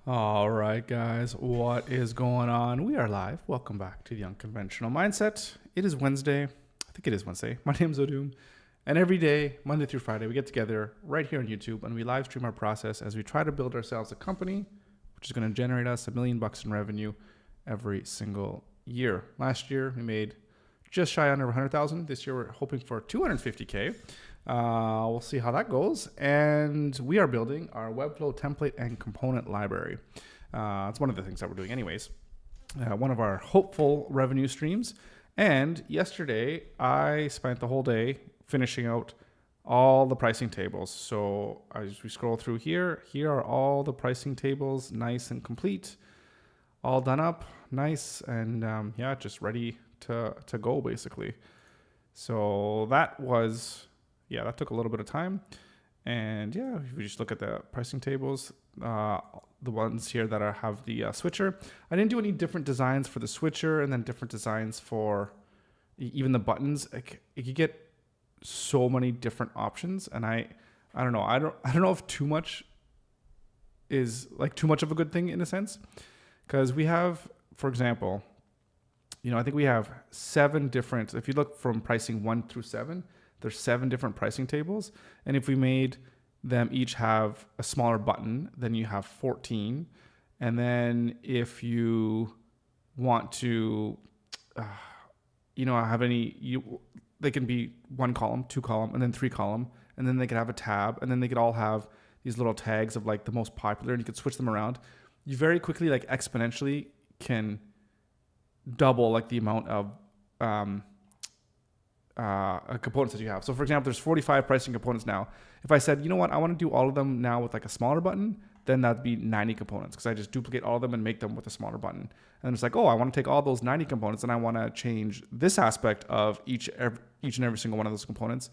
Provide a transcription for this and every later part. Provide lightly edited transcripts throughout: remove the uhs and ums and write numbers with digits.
All right, guys, what is going on? We are live. Welcome back to the Unconventional Mindset. It is Wednesday. I think it is Wednesday. My name's Odum. And every day, Monday through Friday, we get together right here on YouTube and we live stream our process as we try to build ourselves a company, which is going to generate us $1 million in revenue every single year. Last year, we made just shy under 100,000. This year, we're hoping for 250K. We'll see how that goes. And we are building our Webflow template and component library. It's one of the things that we're doing anyways. One of our hopeful revenue streams. And yesterday, I spent the whole day finishing out all the pricing tables. So as we scroll through here are all the pricing tables, nice and complete, all done up, nice, and just ready to go basically. So that took a little bit of time. And if we just look at the pricing tables, the ones here that have the switcher. I didn't do any different designs for the switcher and then different designs for even the buttons. You could get so many different options, and I don't know. I don't know if too much is like too much of a good thing in a sense, because we have, for example, I think we have 7 different. If you look from pricing 1 through 7, there's 7 different pricing tables, and if we made them each have a smaller button, then you have 14. And then if you want to, have they can be 1 column, 2 column, and then 3 column, and then they could have a tab, and then they could all have these little tags of like the most popular, and you could switch them around. You very quickly, like exponentially, can double like the amount of components that you have. So for example, there's 45 pricing components now. If I said, you know what, I want to do all of them now with like a smaller button, then that'd be 90 components, because I just duplicate all of them and make them with a smaller button. And it's like, I want to take all those 90 components and I want to change this aspect of each and every single one of those components.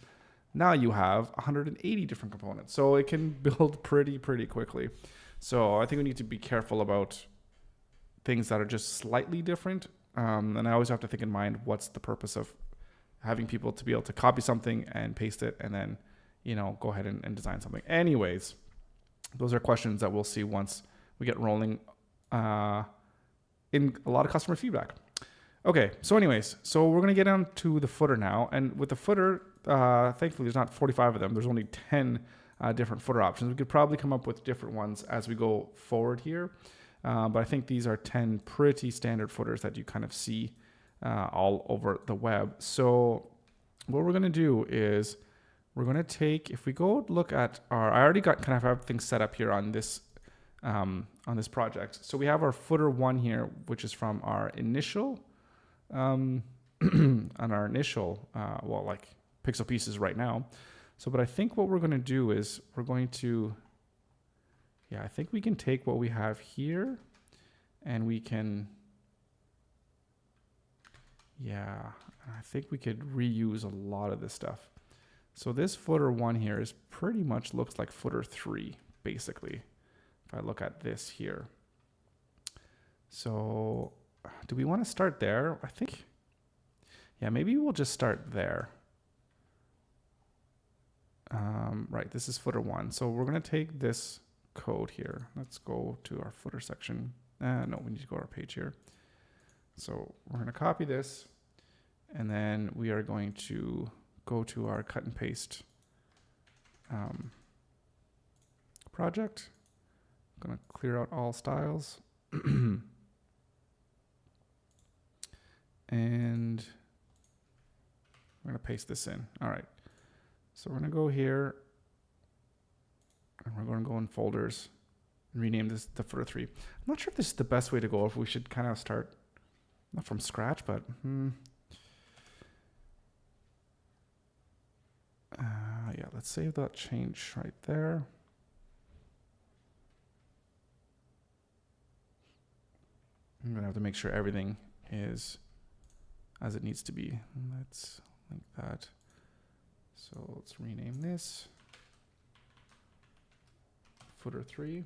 Now you have 180 different components. So it can build pretty quickly. So I think we need to be careful about things that are just slightly different. And I always have to think in mind, what's the purpose of having people to be able to copy something and paste it and then, go ahead and design something. Anyways, those are questions that we'll see once we get rolling in a lot of customer feedback. Okay, so anyways, we're going to get on to the footer now. And with the footer, thankfully, there's not 45 of them. There's only 10 different footer options. We could probably come up with different ones as we go forward here. But I think these are 10 pretty standard footers that you kind of see all over the web. So what we're going to do is we're going to take, if we go look at I already got kind of everything set up here on this project. So we have our footer 1 here, which is from our initial, on our initial, Piixel pieces right now. So, but I think what we're going to do is we're going to, I think we can take what we have here and we can, I think we could reuse a lot of this stuff. So this footer 1 here is pretty much looks like footer 3, basically, if I look at this here. So do we want to start there? I think, maybe we'll just start there. Right, this is footer 1. So we're going to take this code here. Let's go to our footer section. No, we need to go to our page here. So we're going to copy this, and then we are going to go to our cut and paste project. I'm going to clear out all styles. And we're going to paste this in. All right. So we're going to go here, and we're going to go in folders and rename this the footer 3. I'm not sure if this is the best way to go, if we should kind of start not from scratch, but let's save that change right there. I'm going to have to make sure everything is as it needs to be. Let's link that. So let's rename this footer 3.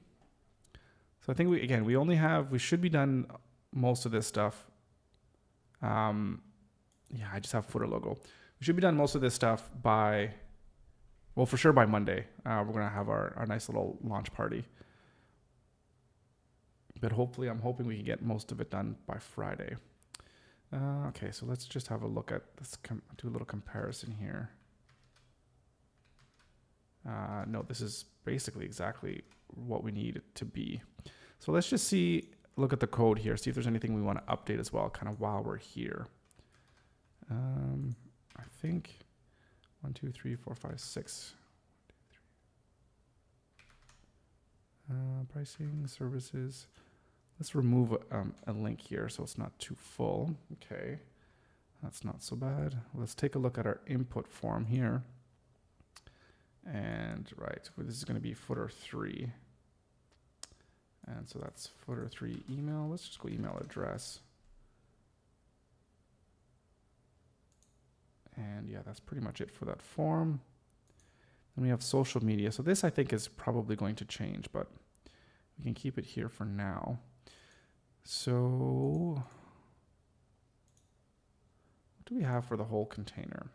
So I think we should be done most of this stuff. I just have footer logo. We should be done most of this stuff by, for sure by Monday. We're going to have our nice little launch party. But hopefully, I'm hoping we can get most of it done by Friday. Okay, so let's just have a look at this, do a little comparison here. No, this is basically exactly what we need it to be. So let's just look at the code here, see if there's anything we want to update as well, kind of while we're here. I think 1, 2, 3, 4, 5, 6. Pricing, services. Let's remove a link here so it's not too full. Okay, that's not so bad. Let's take a look at our input form here. And right, this is going to be footer 3. And so that's footer 3 email. Let's just go email address. And yeah, that's pretty much it for that form. Then we have social media. So this I think is probably going to change, but we can keep it here for now. So what do we have for the whole container?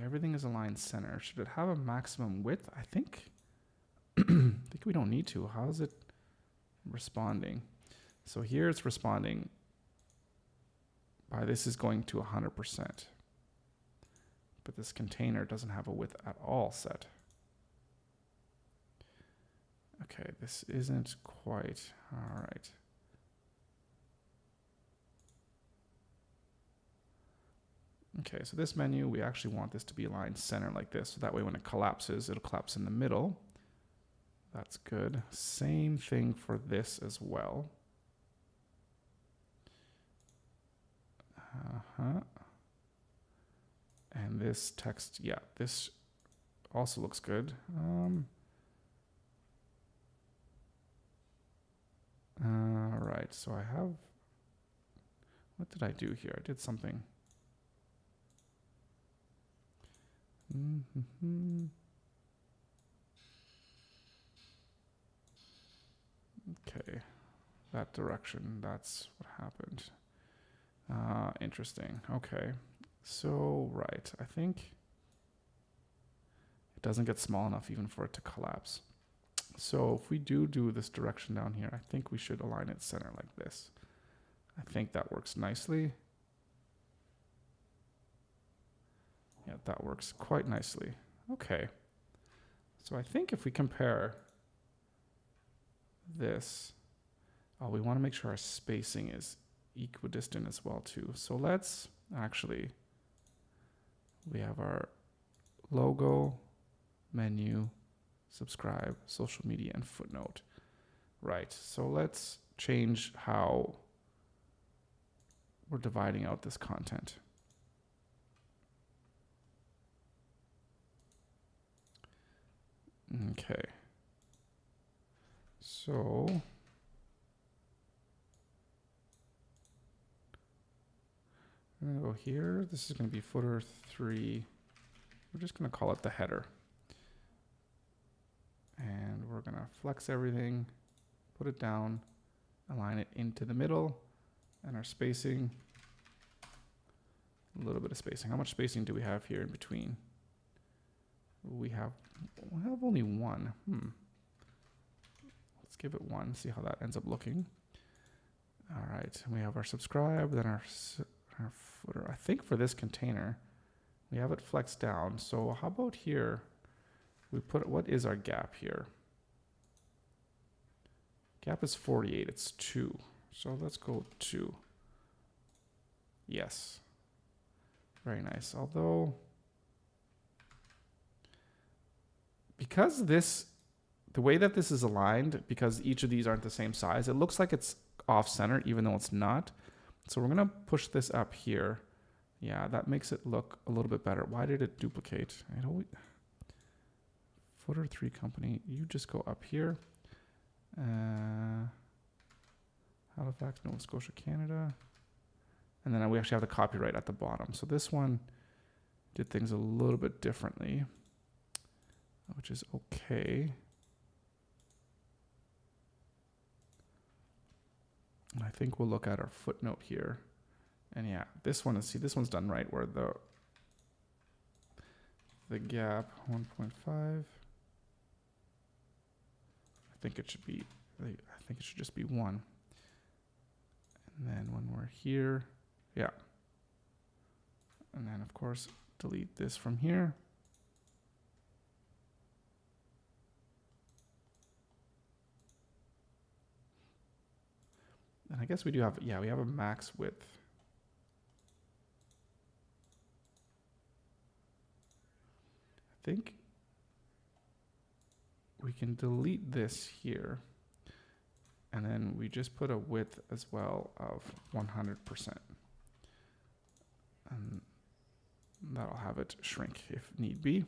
Everything is aligned center. Should it have a maximum width? I think we don't need to. How is it responding? So here it's responding by this is going to 100%. But this container doesn't have a width at all set. Okay, this isn't quite all right. Okay, so this menu, we actually want this to be aligned center like this. So that way when it collapses, it'll collapse in the middle. That's good. Same thing for this as well. And this text, yeah, this also looks good. All right, so I have, what did I do here? I did something. Okay, that direction, that's what happened. Interesting, okay. So, right, I think it doesn't get small enough even for it to collapse. So if we do this direction down here, I think we should align it center like this. I think that works nicely. Yeah, that works quite nicely. Okay. So I think if we compare this, we want to make sure our spacing is equidistant as well too. So let's actually, we have our logo, menu, subscribe, social media, and footnote. Right, so let's change how we're dividing out this content. Okay. So I'm going to go here. This is going to be footer 3. We're just going to call it the header. And we're going to flex everything, put it down, align it into the middle, and our spacing, a little bit of spacing. How much spacing do we have here in between? We have only one. Let's give it 1, see how that ends up looking. All right, and we have our subscribe, then our footer. I think for this container, we have it flexed down. So how about here? We put, what is our gap here? Gap is 48, it's 2. So let's go 2. Yes. Very nice. Although, because the way that this is aligned, because each of these aren't the same size, it looks like it's off center, even though it's not. So we're gonna push this up here. Yeah, that makes it look a little bit better. Why did it duplicate? Footer 3 company, you just go up here. Halifax, Nova Scotia, Canada. And then we actually have the copyright at the bottom. So this one did things a little bit differently, which is okay. And I think we'll look at our footnote here. And yeah, this one is, see, this one's done right, where the gap 1.5. I think it should be, I think it should just be 1. And then when we're here, yeah. And then of course, delete this from here. And I guess we do have, yeah, we have a max width. I think we can delete this here. And then we just put a width as well of 100%. And that'll have it shrink if need be.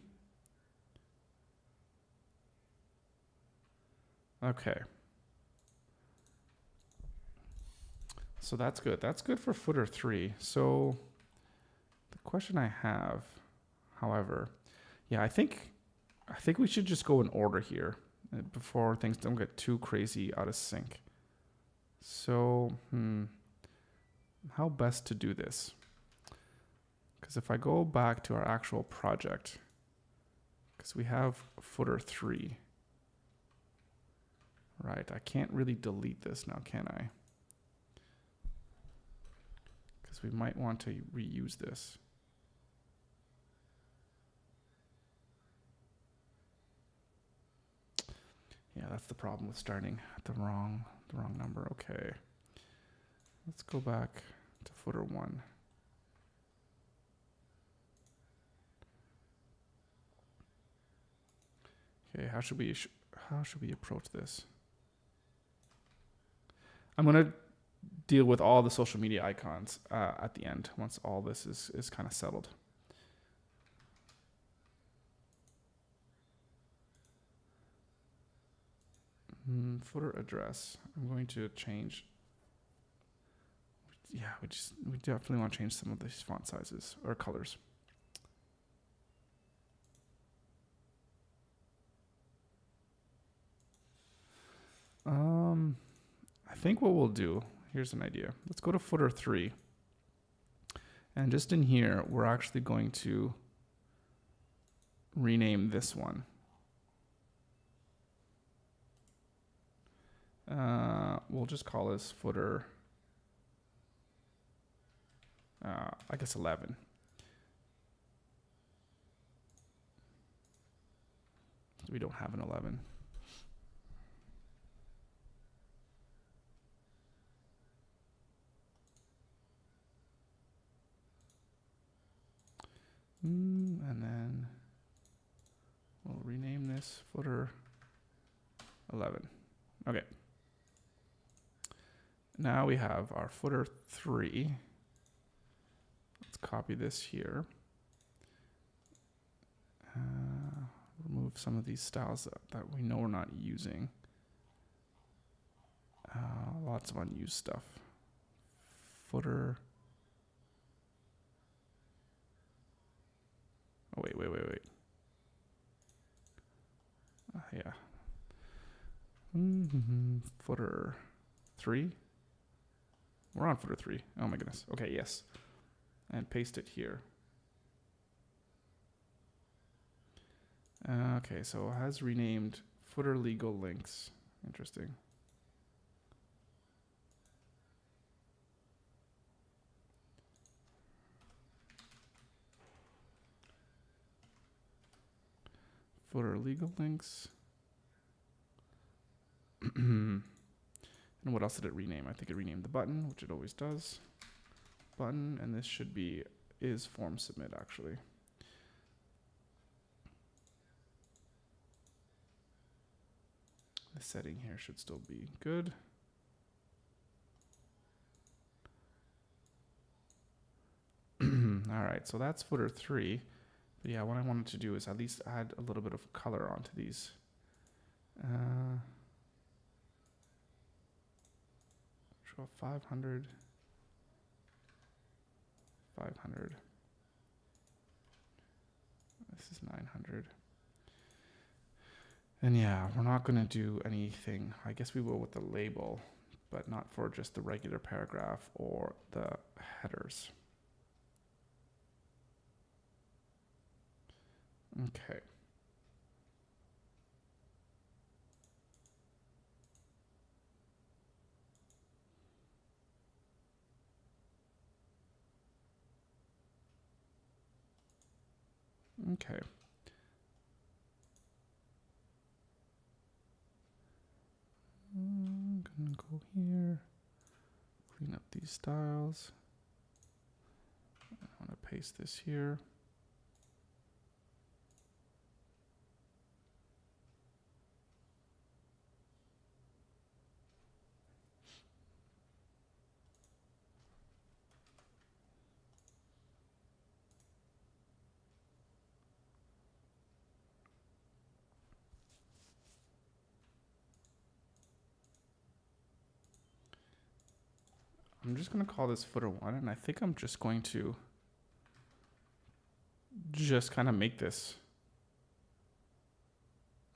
Okay. So that's good. That's good for footer 3. So the question I have, however, yeah, I think we should just go in order here before things don't get too crazy out of sync. So, how best to do this? Because if I go back to our actual project, because we have footer 3, right? I can't really delete this now, can I? Because we might want to reuse this. Yeah, that's the problem with starting at the wrong number. Okay. Let's go back to footer 1. Okay, how should we approach this? I'm gonna deal with all the social media icons at the end once all this is kind of settled. Footer address. I'm going to change. Yeah, we definitely want to change some of these font sizes or colors. I think what we'll do, here's an idea. Let's go to footer 3. And just in here, we're actually going to rename this one. We'll just call this footer, I guess 11. We don't have an 11. And then we'll rename this footer 11. Okay. Now we have our footer 3. Let's copy this here. Remove some of these styles that we know we're not using. Lots of unused stuff. Footer. Oh, wait. Yeah. Footer 3. We're on footer 3. Oh my goodness. Okay, yes. And paste it here. Okay, so it has renamed footer legal links. Interesting. Footer legal links. And what else did it rename? I think it renamed the button, which it always does. Button, and this should be is form submit actually. The setting here should still be good. All right, so that's footer 3. But yeah, what I wanted to do is at least add a little bit of color onto these. 500. This is 900. And yeah, we're not going to do anything. I guess we will with the label, but not for just the regular paragraph or the headers. Okay. Okay. I'm gonna go here, clean up these styles. I want to paste this here. I'm just going to call this footer 1, and I think I'm just going to just kind of make this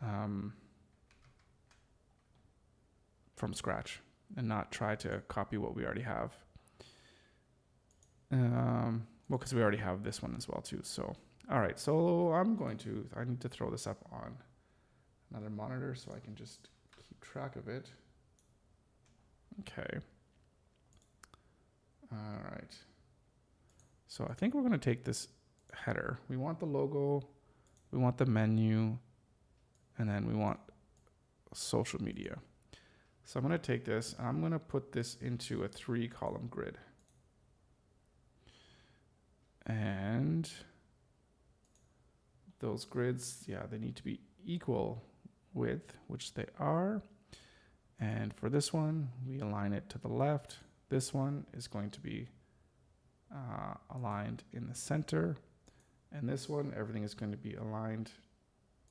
from scratch and not try to copy what we already have. Well, because we already have this one as well too. So, all right. So I need to throw this up on another monitor so I can just keep track of it. Okay. All right. So I think we're going to take this header. We want the logo, we want the menu, and then we want social media. So I'm going to take this and I'm going to put this into a 3-column grid. And those grids, yeah, they need to be equal width, which they are. And for this one, we align it to the left. This one is going to be aligned in the center. And this one, everything is going to be aligned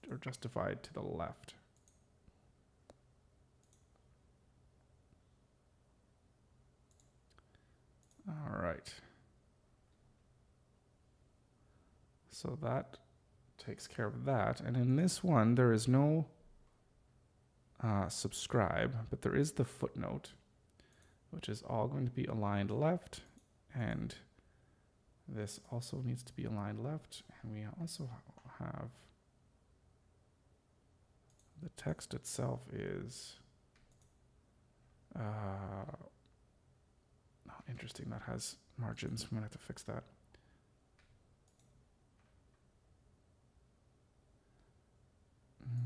or justified to the left. All right. So that takes care of that. And in this one, there is no subscribe, but there is the footnote, which is all going to be aligned left. And this also needs to be aligned left. And we also have the text itself is interesting. That has margins. I'm going to have to fix that.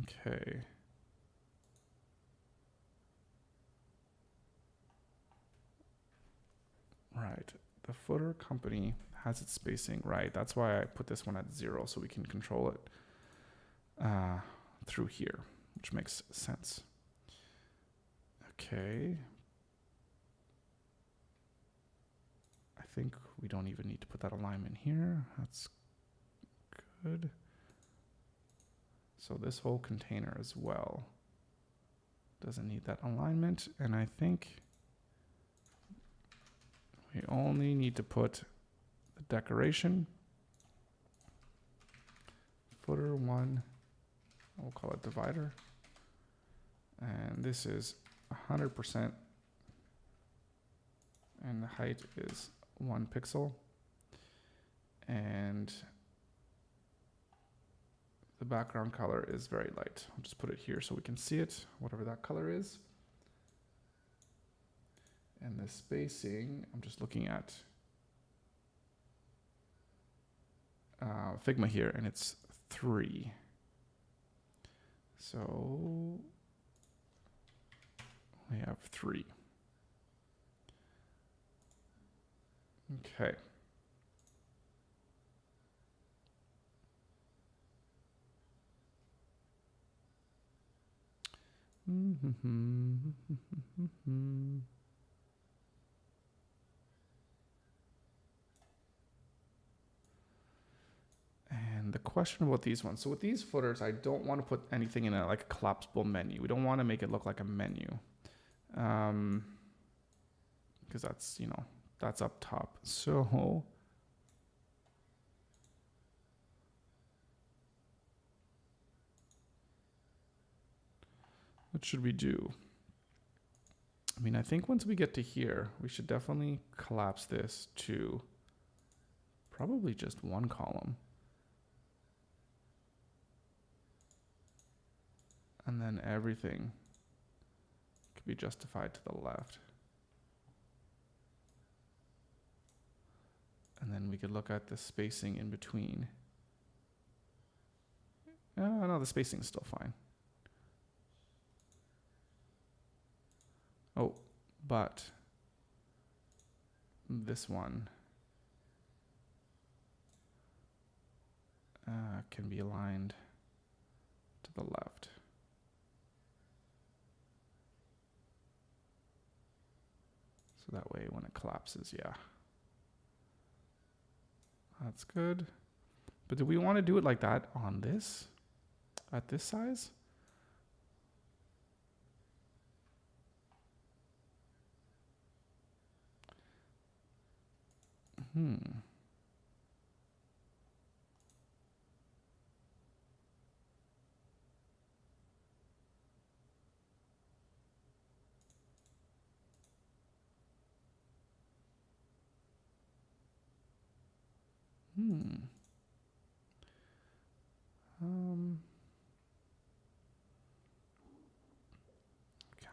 Okay. Right. The footer company has its spacing right. That's why I put this one at 0 so we can control it through here, which makes sense. Okay. I think we don't even need to put that alignment here. That's good. So this whole container as well doesn't need that alignment. And I think we only need to put the decoration. Footer 1, we'll call it divider. And this is 100%. And the height is 1 pixel. And the background color is very light. I'll just put it here so we can see it, whatever that color is. And the spacing, I'm just looking at Figma here, and it's 3. So we have 3. Okay. And the question about these ones. So with these footers, I don't want to put anything in like a collapsible menu. We don't want to make it look like a menu. Because that's, that's up top. So what should we do? I mean, I think once we get to here, we should definitely collapse this to probably just 1 column. And then everything could be justified to the left. And then we could look at the spacing in between. No, the spacing is still fine. Oh, but this one can be aligned to the left. So that way when it collapses, yeah. That's good. But do we want to do it like that on this? At this size?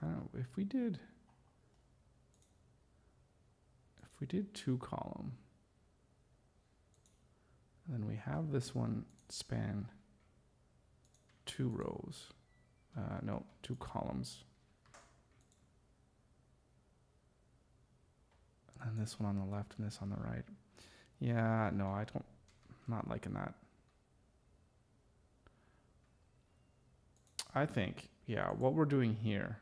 Kind of, if we did 2 column, and then we have this one span 2 rows, no, 2 columns, and this one on the left and this on the right. Yeah, no, I'm not liking that. I think, yeah, what we're doing here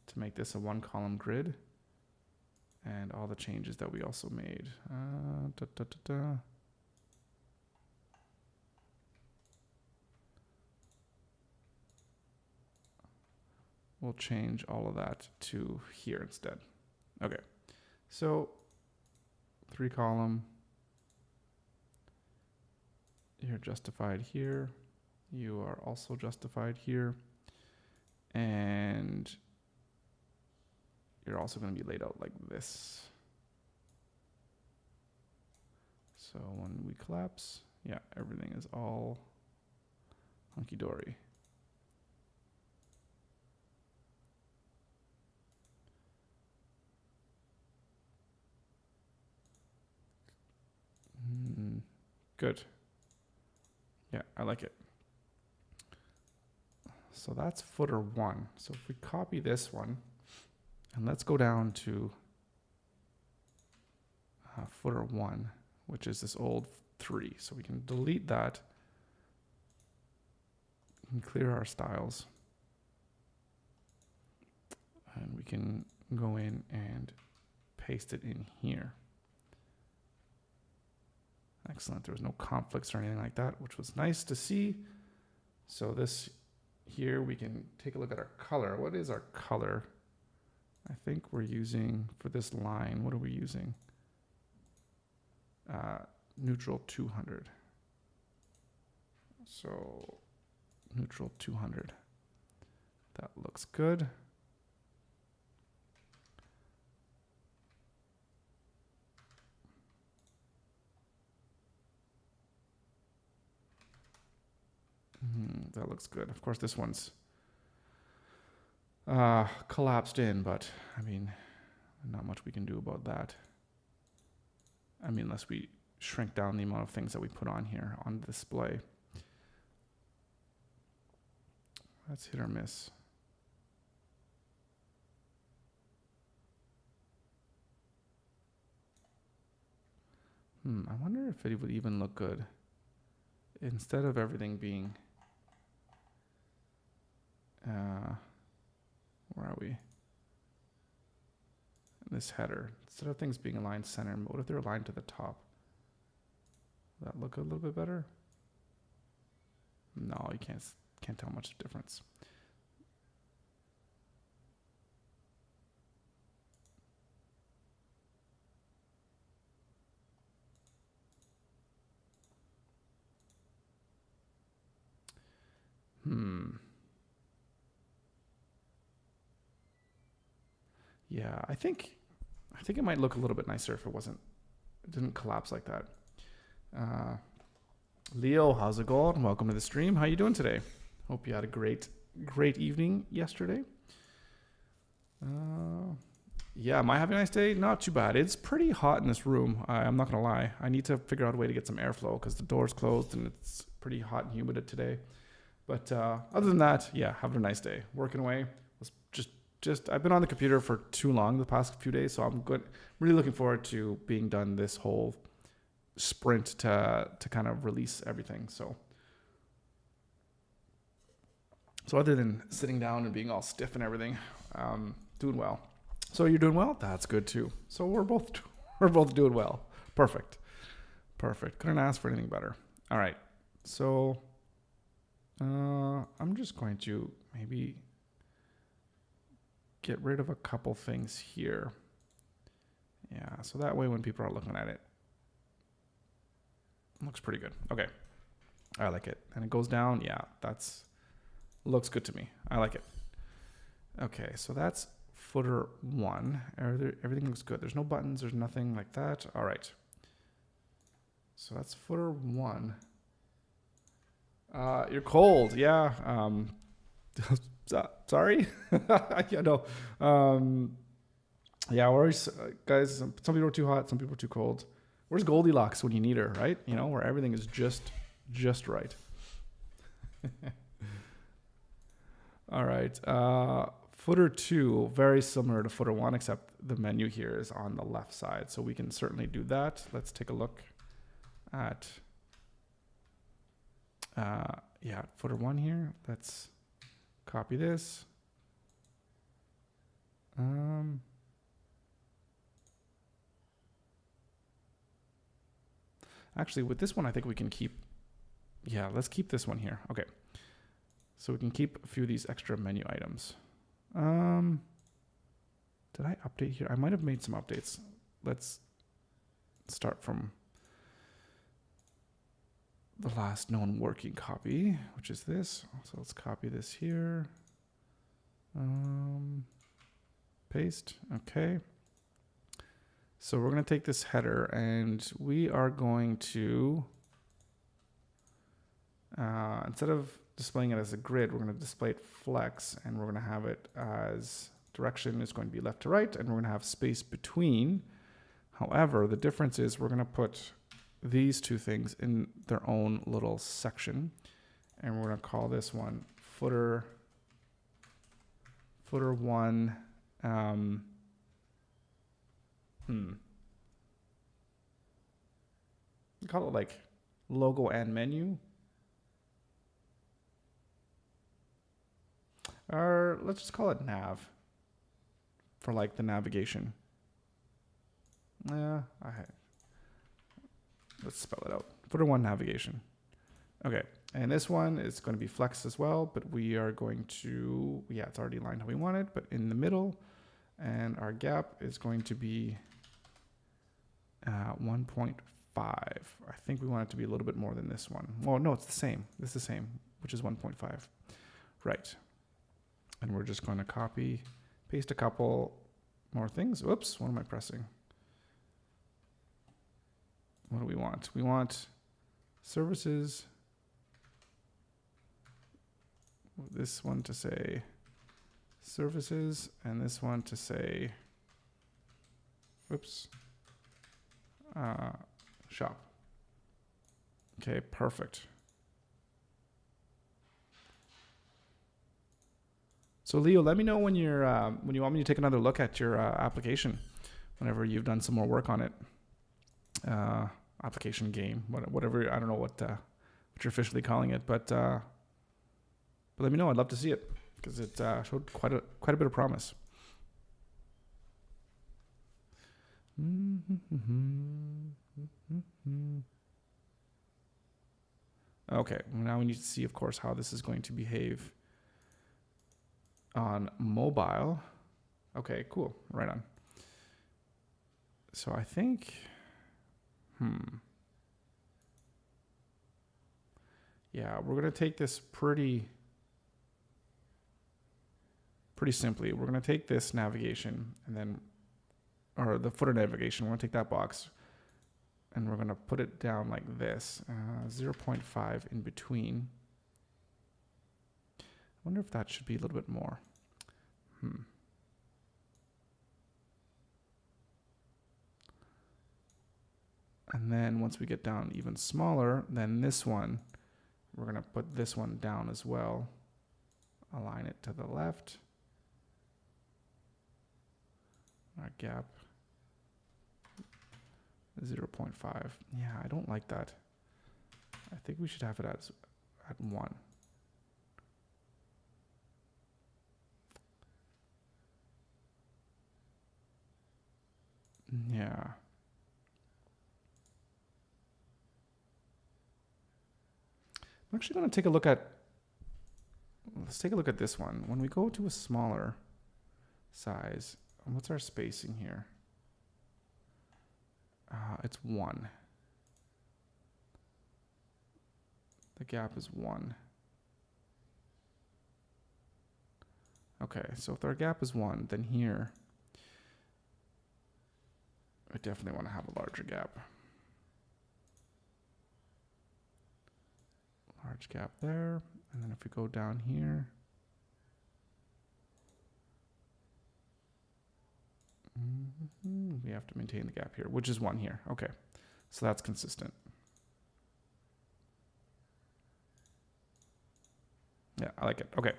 to make this a 1 column grid and all the changes that we also made. We'll change all of that to here instead. Okay, so 3 column. You're justified here. You are also justified here. And you're also going to be laid out like this. So when we collapse, yeah, everything is all hunky-dory. Good. Yeah, I like it. So that's footer 1. So if we copy this one, and let's go down to footer 1, which is this old 3. So we can delete that and clear our styles. And we can go in and paste it in here. Excellent. There was no conflicts or anything like that, which was nice to see. So this here, we can take a look at our color. What is our color? I think we're using, for this line, what are we using? Neutral 200. So neutral 200. That looks good. That looks good. Of course, this one's collapsed in, but I mean, not much we can do about that. I mean, unless we shrink down the amount of things that we put on here on display. That's hit or miss. I wonder if it would even look good instead of everything being where are we? This header. Instead of things being aligned center, what if they're aligned to the top? Would that look a little bit better? No, you can't tell much difference. Yeah, I think it might look a little bit nicer if it didn't collapse like that. Leo, how's it going? Welcome to the stream. How you doing today? Hope you had a great great evening yesterday. Yeah, am I having a nice day? Not too bad. It's pretty hot in this room. I'm not going to lie. I need to figure out a way to get some airflow because the door's closed and it's pretty hot and humid today. But other than that, yeah, having a nice day. Working away. Was just I've been on the computer for too long the past few days, so I'm good. Really looking forward to being done this whole sprint to kind of release everything. So other than sitting down and being all stiff and everything, doing well. So you're doing well? That's good too. So we're both doing well. Perfect. Couldn't ask for anything better. All right. So I'm just going to maybe get rid of a couple things here. Yeah, so that way when people are looking at it, looks pretty good. Okay. I like it. And it goes down. Yeah, looks good to me. I like it. Okay, so that's footer 1. Everything looks good. There's no buttons. There's nothing like that. All right. So that's footer 1. You're cold. Yeah. Sorry. Yeah, no. Yeah, we're always, guys, some people are too hot. Some people are too cold. Where's Goldilocks when you need her, right? You know, where everything is just right. All right. Footer 2, very similar to footer 1, except the menu here is on the left side. So we can certainly do that. Let's take a look at, footer 1 here. Let's copy this. Actually, with this one, I think we can keep, let's keep this one here. Okay. So we can keep a few of these extra menu items. Did I update here? I might have made some updates. Let's start from the last known working copy, which is this. So let's copy this here. Paste. Okay. So we're going to take this header and we are going to, instead of displaying it as a grid, we're going to display it flex, and we're going to have it as direction is going to be left to right, and we're going to have space between. However, the difference is we're going to put these two things in their own little section, and we're going to call this one footer 1. Call it like logo and menu. Or let's just call it nav for like the navigation. Yeah, let's spell it out. Footer 1 navigation. Okay, and this one is going to be flex as well, but we are going to, it's already lined how we want it, but in the middle, and our gap is going to be 1.5. I think we want it to be a little bit more than this one. Well, no, it's the same. It's the same, which is 1.5. Right. And we're just going to copy, paste a couple more things. Whoops, what am I pressing? What do we want? We want services. This one to say services, and this one to say, shop. Okay, perfect. So Leo, let me know when you're when you want me to take another look at your application, whenever you've done some more work on it. Application game, whatever. I don't know what you're officially calling it, but let me know. I'd love to see it because it showed quite a bit of promise. Okay, now we need to see, of course, how this is going to behave on mobile. Okay, cool. Right on. So I think, yeah, we're going to take this pretty simply. We're going to take this navigation and then, or the footer navigation, we're going to take that box and we're going to put it down like this, 0.5 in between. wonder if that should be a little bit more. And then once we get down even smaller, then this one, we're going to put this one down as well. Align it to the left. Our gap 0.5. Yeah, I don't like that. I think we should have it at 1. Yeah. I'm actually going to take a look at, let's take a look at this one. When we go to a smaller size, what's our spacing here? It's 1. The gap is 1. Okay, so if our gap is 1, then here, I definitely want to have a larger gap. Large gap there. And then if we go down here, we have to maintain the gap here, which is 1 here. Okay, so that's consistent. Yeah, I like it. Okay,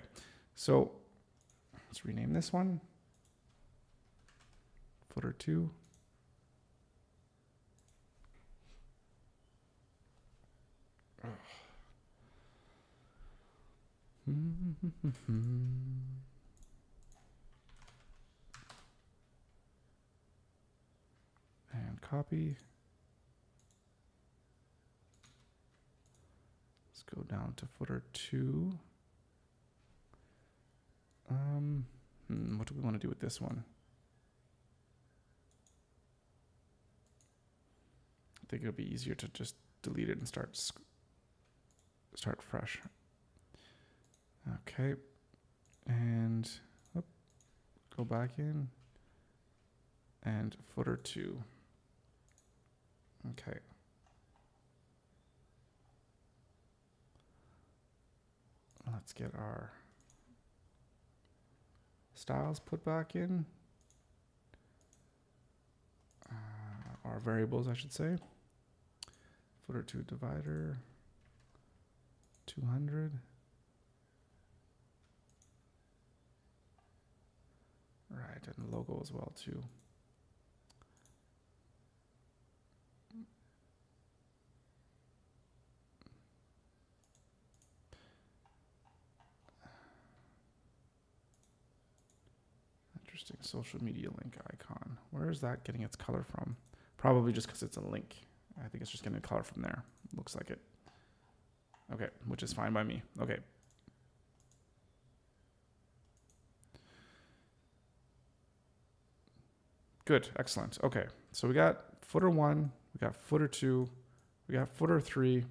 so let's rename this one. Footer 2. And copy. Let's go down to footer 2. What do we want to do with this one? I think it'll be easier to just delete it and start fresh. Okay, and go back in and footer 2. Okay. Let's get our styles put back in. Our variables, I should say. Footer 2 divider, 200. Right, and the logo as well too. Interesting. Social media link icon. Where is that getting its color from? Probably just because it's a link. I think it's just getting a color from there. Looks like it. Okay, which is fine by me. Okay. Good, excellent. Okay, so we got footer 1, we got footer 2, we got footer 3.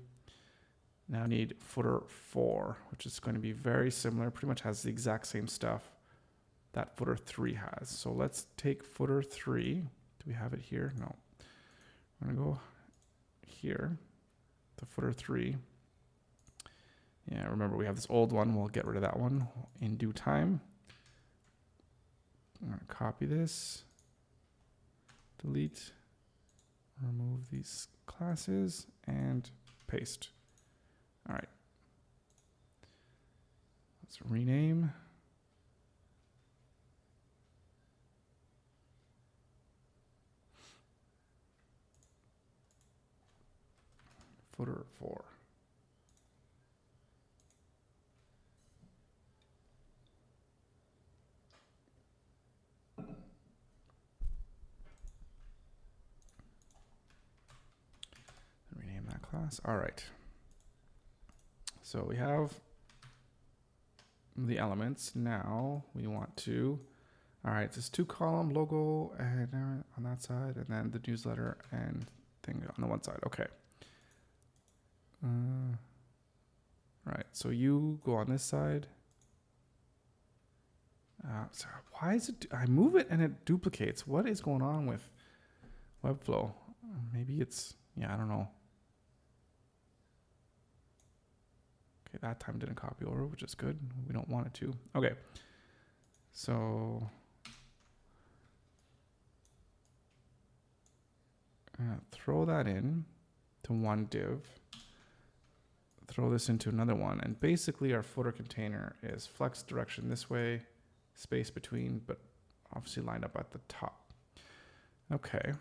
Now need footer 4, which is going to be very similar, pretty much has the exact same stuff that footer 3 has. So let's take footer 3. Do we have it here? No. I'm going to go here to footer 3. Yeah, remember we have this old one. We'll get rid of that one in due time. I'm going to copy this. Delete, remove these classes, and paste. All right. Let's rename. Footer 4. Class. All right. So we have the elements. Now we want to, all right, this 2-column logo and on that side, and then the newsletter and thing on the one side. Okay. All right. So you go on this side. So why is it? I move it and it duplicates. What is going on with Webflow? Maybe it's, yeah, I don't know. Okay, that time didn't copy over, which is good. We don't want it to. Okay. So throw that in to one div. Throw this into another one. And basically our footer container is flex direction this way, space between, but obviously lined up at the top. Okay.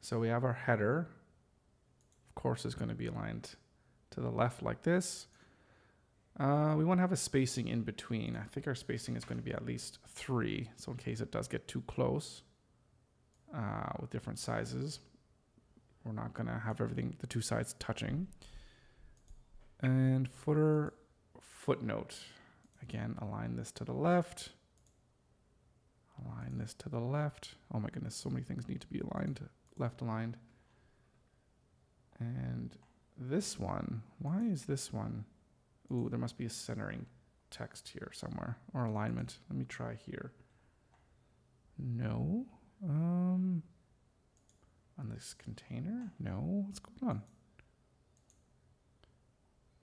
So we have our header. Of course, is going to be aligned to the left like this. We want to have a spacing in between. I think our spacing is going to be at least 3. So in case it does get too close with different sizes, we're not going to have everything, the two sides touching. And footer footnote. Again, align this to the left. Align this to the left. Oh my goodness, so many things need to be aligned, left aligned. And this one, why is this one? Ooh, there must be a centering text here somewhere, or alignment. Let me try here. No. On this container? No. What's going on?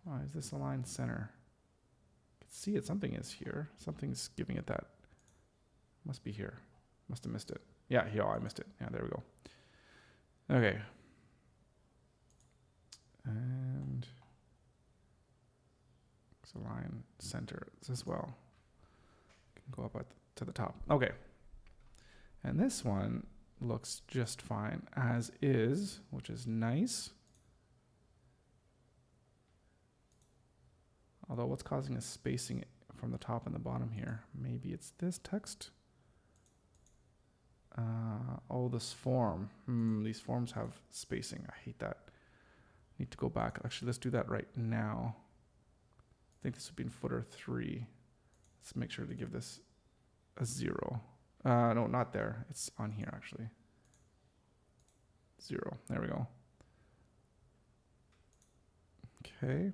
Why is this aligned center? I can see it. Something is here. Something's giving it that. Must be here. Must have missed it. Yeah, here. Oh, I missed it. Yeah, there we go. Okay. And let's align center as well. Can go up to the top. Okay. And this one looks just fine as is, which is nice. Although what's causing us spacing from the top and the bottom here? Maybe it's this text. Oh, this form. These forms have spacing. I hate that. Need to go back. Actually, let's do that right now. I think this would be in footer 3. Let's make sure to give this a 0. No, not there. It's on here, actually. 0. There we go. Okay.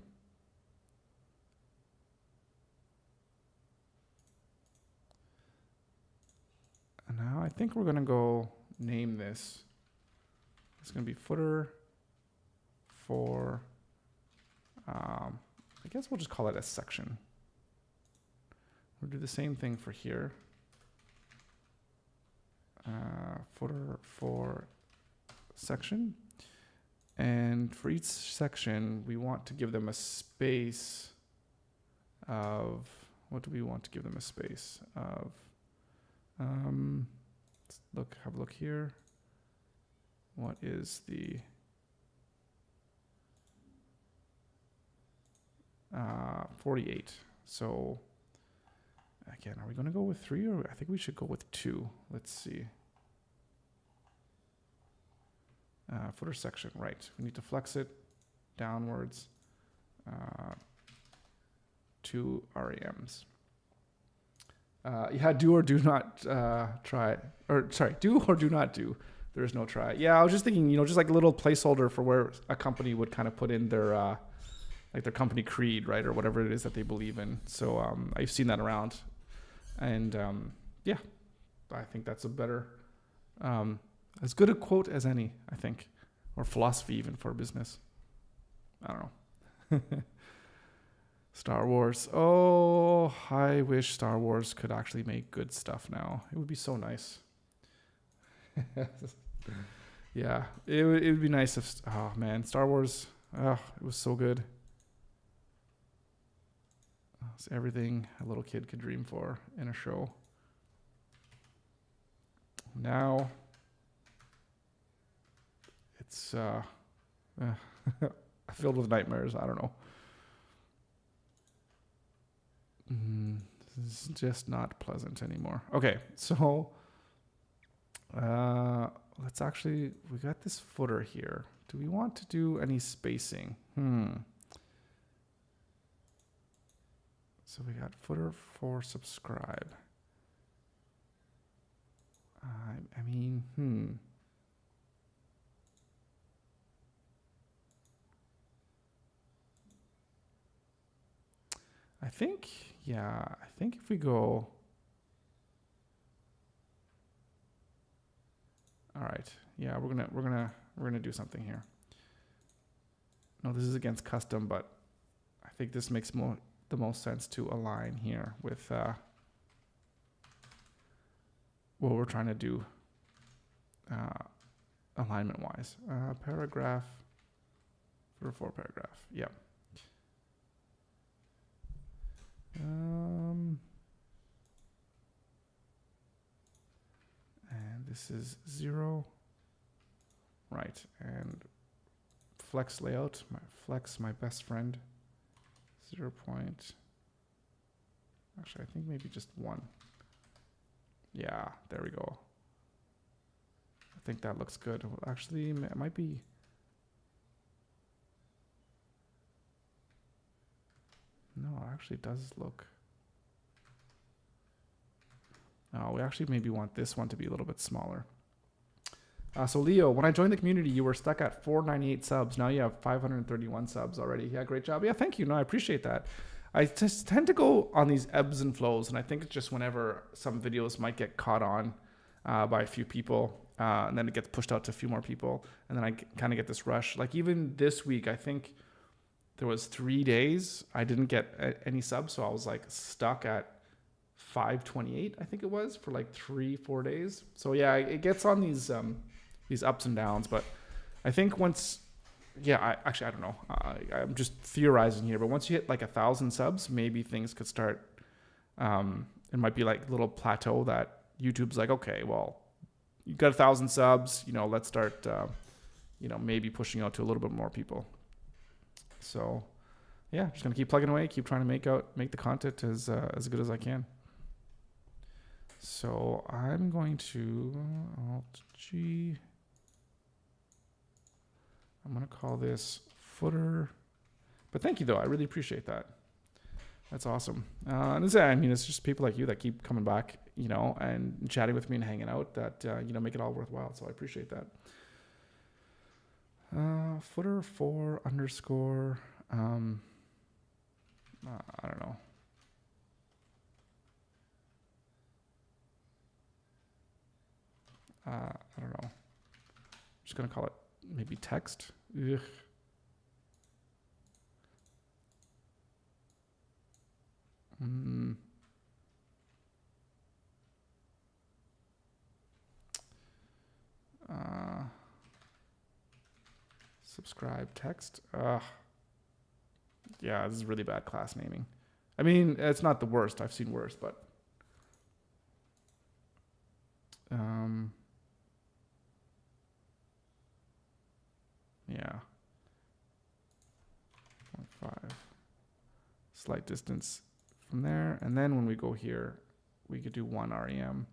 And now I think we're going to go name this. It's going to be footer 4. I guess we'll just call it a section. We'll do the same thing for here. Footer 4 section. And for each section, we want to give them a space of, what do we want to give them a space of? Let's have a look here. What is the 48? So again, are we going to go with 3 or I think we should go with 2? Let's see. Footer section, right. We need to flex it downwards. 2 REMs. Yeah, do or do not try. Or sorry, do or do not do. There is no try. Yeah, I was just thinking, just like a little placeholder for where a company would kind of put in their like their company creed, right, or whatever it is that they believe in. So I've seen that around, and yeah, I think that's a better, as good a quote as any, I think, or philosophy even for business. I don't know. Star Wars. Oh, I wish Star Wars could actually make good stuff now. It would be so nice. Yeah, it would be nice if, oh man, Star Wars, it was so good. It's everything a little kid could dream for in a show. Now, it's filled with nightmares. I don't know. This is just not pleasant anymore. Okay, so let's actually, we got this footer here. Do we want to do any spacing? So we got footer for subscribe. I mean, I think if we go, all right, yeah, we're gonna do something here. No, this is against custom, but I think this makes the most sense to align here with what we're trying to do alignment wise. Paragraph for paragraph. Yep. And this is 0. Right. And flex layout, my best friend. 0. Actually, I think maybe just 1. Yeah, there we go. I think that looks good. Well, actually, it might be. No, it actually does look. Oh, we actually maybe want this one to be a little bit smaller. So Leo, when I joined the community, you were stuck at 498 subs. Now you have 531 subs already. Yeah, great job. Yeah, thank you. No, I appreciate that. I just tend to go on these ebbs and flows, and I think it's just whenever some videos might get caught on by a few people, and then it gets pushed out to a few more people, and then I kind of get this rush. Like even this week, I think there was 3 days I didn't get any subs, so I was like stuck at 528, I think it was, for like 3-4 days. So yeah, it gets on these ups and downs, but I think once, yeah, I don't know. I'm just theorizing here, but once you hit like 1,000 subs, maybe things could start. It might be like a little plateau that YouTube's like, okay, well, you got 1,000 subs, let's start, maybe pushing out to a little bit more people. So, yeah, just gonna keep plugging away, keep trying to make the content as good as I can. So I'm going to Alt-G. I'm going to call this footer. But thank you, though. I really appreciate that. That's awesome. And it's just people like you that keep coming back, and chatting with me and hanging out that, make it all worthwhile. So I appreciate that. Footer 4 underscore. I don't know. I don't know. I'm just going to call it maybe text. Ugh. Subscribe text. Yeah, this is really bad class naming. I mean, it's not the worst. I've seen worse, but yeah. 0.5. Slight distance from there. And then when we go here, we could do 1 REM,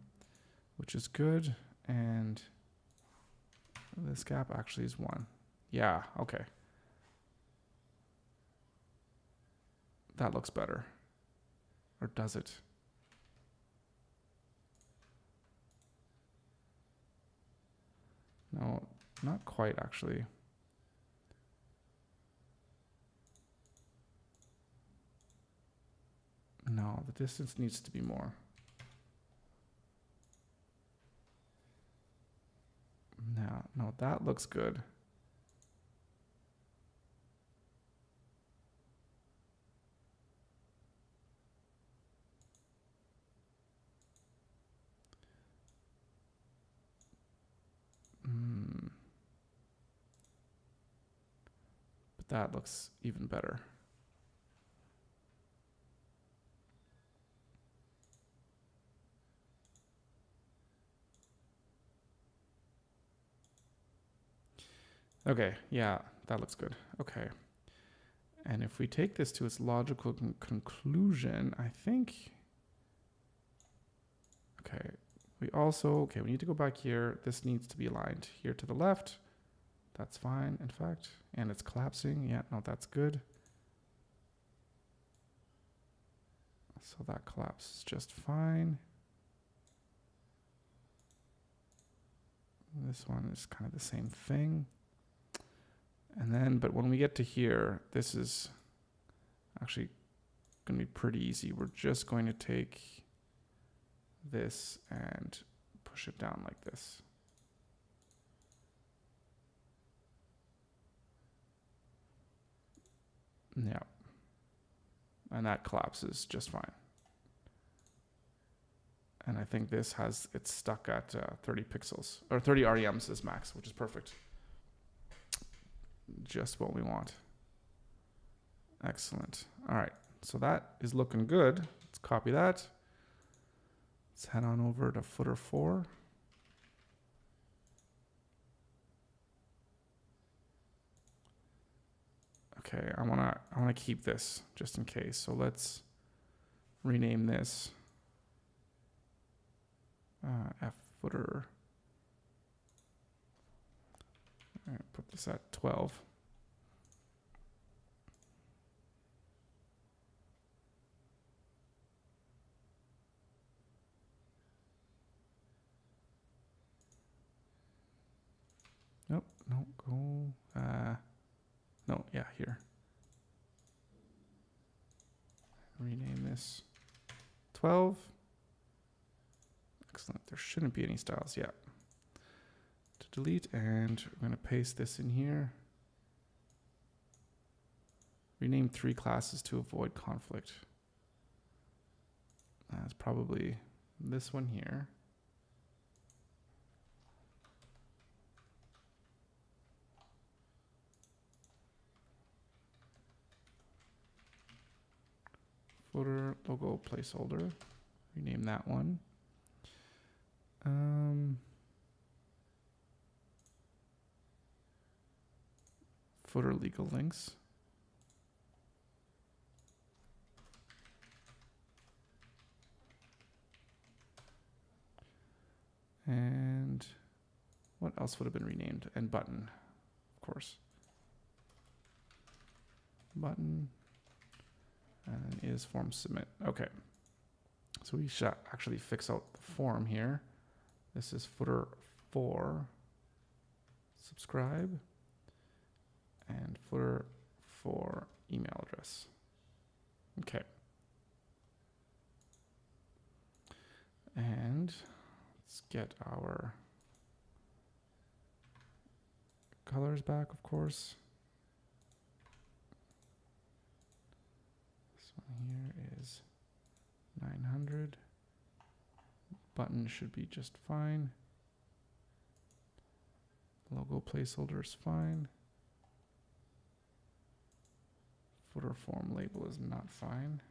which is good. And this gap actually is 1. Yeah, okay. That looks better. Or does it? No, not quite actually. No, the distance needs to be more. No, that looks good. But that looks even better. Okay, yeah, that looks good. Okay. And if we take this to its logical conclusion, I think, okay, we need to go back here. This needs to be aligned here to the left. That's fine, in fact. And it's collapsing. Yeah, no, that's good. So that collapses just fine. This one is kind of the same thing. And then, but when we get to here, this is actually going to be pretty easy. We're just going to take this and push it down like this. Yeah. and that collapses just fine. And I think this has, it's stuck at 30 pixels, or 30 REMs is max, which is perfect. Just what we want. Excellent. All right, so that is looking good. Let's copy that. Let's head on over to footer 4. Okay, I wanna keep this just in case. So let's rename this F footer. All right, put this at 12. Nope, no, go. No, yeah, here. Rename this 12. Excellent. There shouldn't be any styles yet. To delete, and we're going to paste this in here. Rename 3 classes to avoid conflict. That's probably this one here. Footer logo placeholder. Rename that one. Footer legal links. And what else would have been renamed? And button, of course. Button. And is form submit. Okay. So we should actually fix out the form here. This is footer 4. Subscribe. And footer 4 email address. Okay. And let's get our colors back, of course. This one here is 900. Button should be just fine. Logo placeholder is fine. Footer form label is not fine.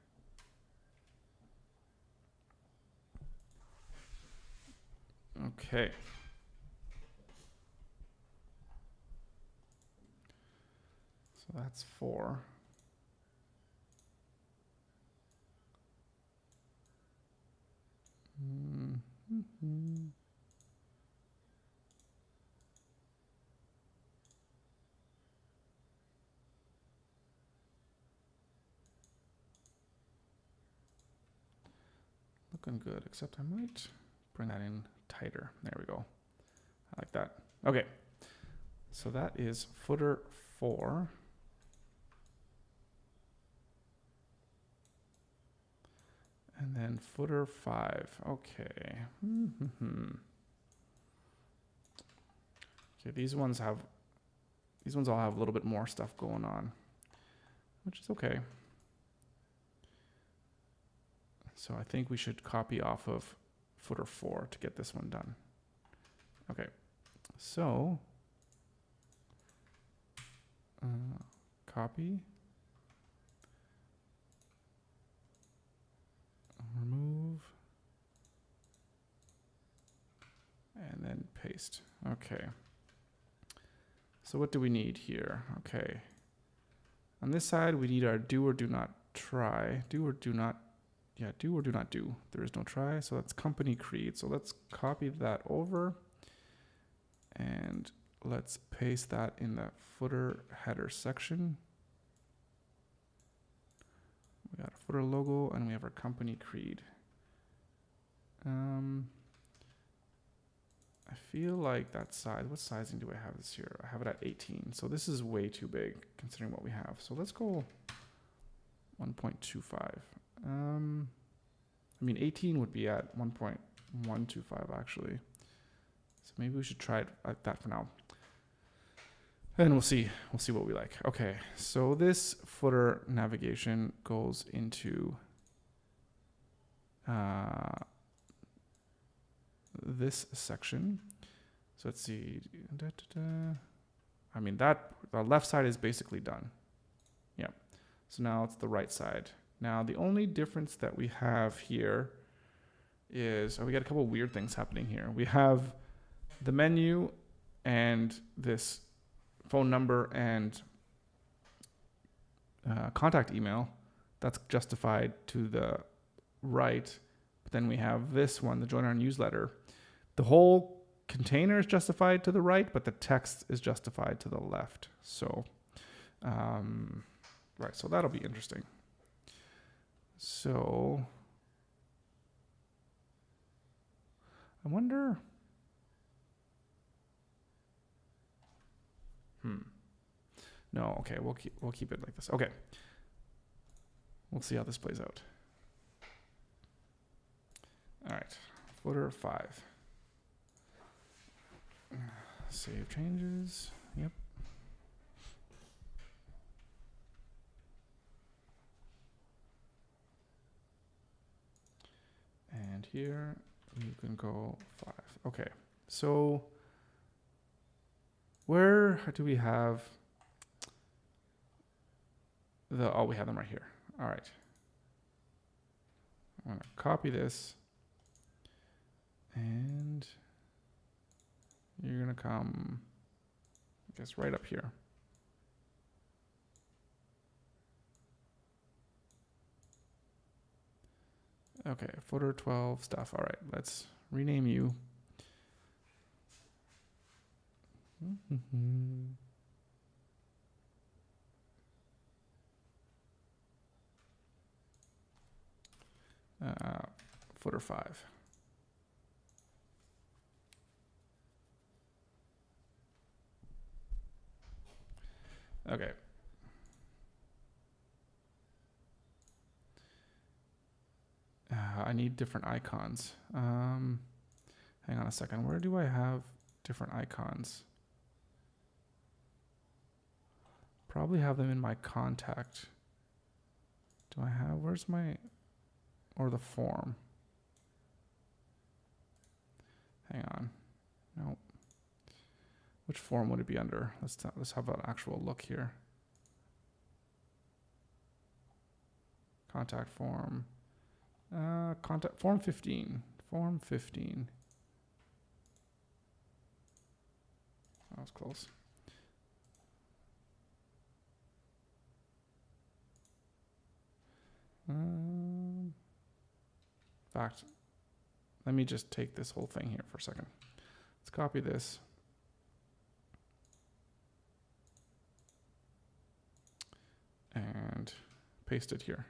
Okay. So that's 4. Looking good, except I might bring that in tighter. There we go. I like that. Okay. So that is footer 4. And then footer 5. Okay. Okay, these ones all have a little bit more stuff going on, which is okay. So I think we should copy off of footer 4 to get this one done. Okay. So copy. Remove. And then paste. Okay. So what do we need here? Okay. On this side, we need our do or do not try. Do or do not. Yeah, do or do not do. There is no try. So that's company creed. So let's copy that over. And let's paste that in the footer header section. We got a footer logo and we have our company creed. I feel like that size, what sizing do I have this here? I have it at 18. So this is way too big considering what we have. So let's go 1.25. I mean, 18 would be at 1.125 actually. So maybe we should try it like that for now. And we'll see what we like. Okay, so this footer navigation goes into this section. So let's see. I mean, that the left side is basically done. Yeah. So now it's the right side. Now the only difference that we have here is we got a couple of weird things happening here. We have the menu and this phone number and contact email that's justified to the right. But then we have this one, the join our newsletter. The whole container is justified to the right, but the text is justified to the left. So, right, so that'll be interesting. So, I wonder. No, okay, we'll keep it like this. Okay, we'll see how this plays out. All right, footer 5. Save changes. Yep. And here you can go 5. Okay, so where do we have the, oh, we have them right here. All right. I'm going to copy this and you're going to come, I guess, right up here. Okay, footer 12 stuff. All right, let's rename you. Footer 5. Okay. I need different icons. Hang on a second. Where do I have different icons? Probably have them in my contact. Do I have, where's my, or the form? Hang on. Nope. Which form would it be under? Let's have an actual look here. Contact form. Contact form 15. Form 15. That was close. In fact, let me just take this whole thing here for a second. Let's copy this. And paste it here.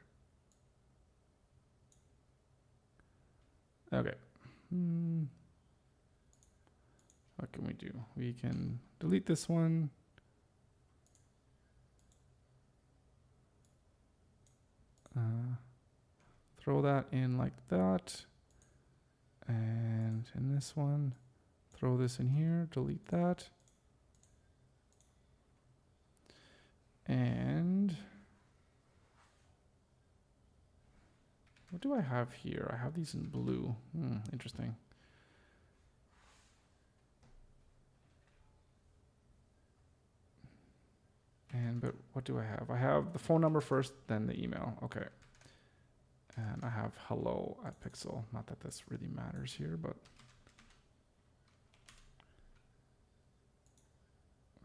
Okay. What can we do? We can delete this one. Throw that in like that. And in this one, throw this in here, delete that. And what do I have here? I have these in blue. Interesting. But what do I have? I have the phone number first, then the email. Okay. And I have hello at Piixel. Not that this really matters here, but.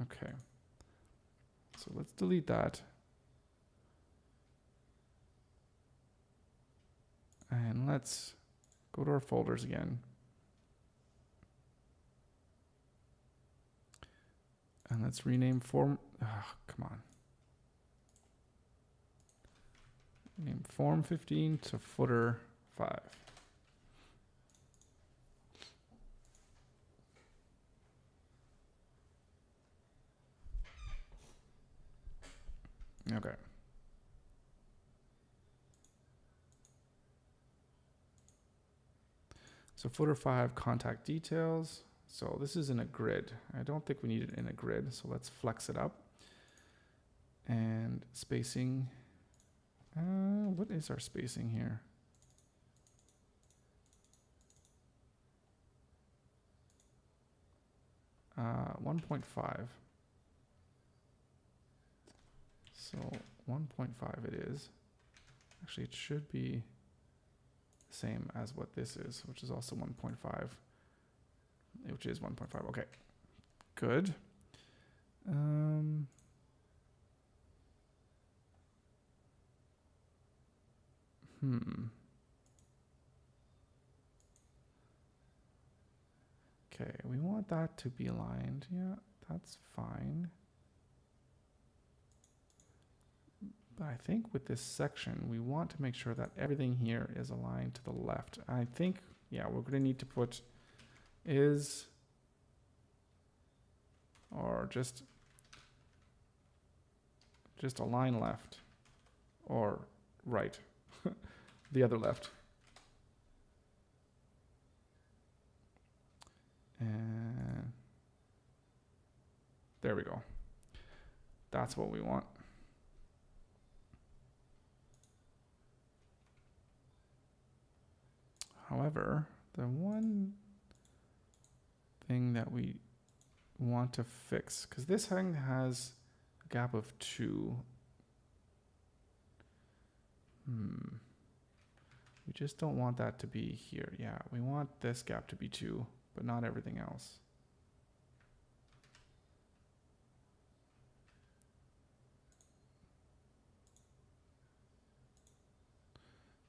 Okay. So let's delete that. And let's go to our folders again. And let's rename form. Oh, come on. Name form 15 to footer 5. Okay. So footer 5, contact details. So this is in a grid. I don't think we need it in a grid, so let's flex it up. And spacing, what is our spacing here? Uh, 1.5. So 1.5 it is. Actually, it should be the same as what this is, which is also 1.5, which is 1.5. Okay, good. Okay, we want that to be aligned. Yeah, that's fine. But I think with this section, we want to make sure that everything here is aligned to the left. I think, yeah, we're going to need to put is, or just align left or right, the other left. And there we go. That's what we want. However, the one thing that we want to fix, because this thing has a gap of 2. We just don't want that to be here. Yeah, we want this gap to be 2, but not everything else.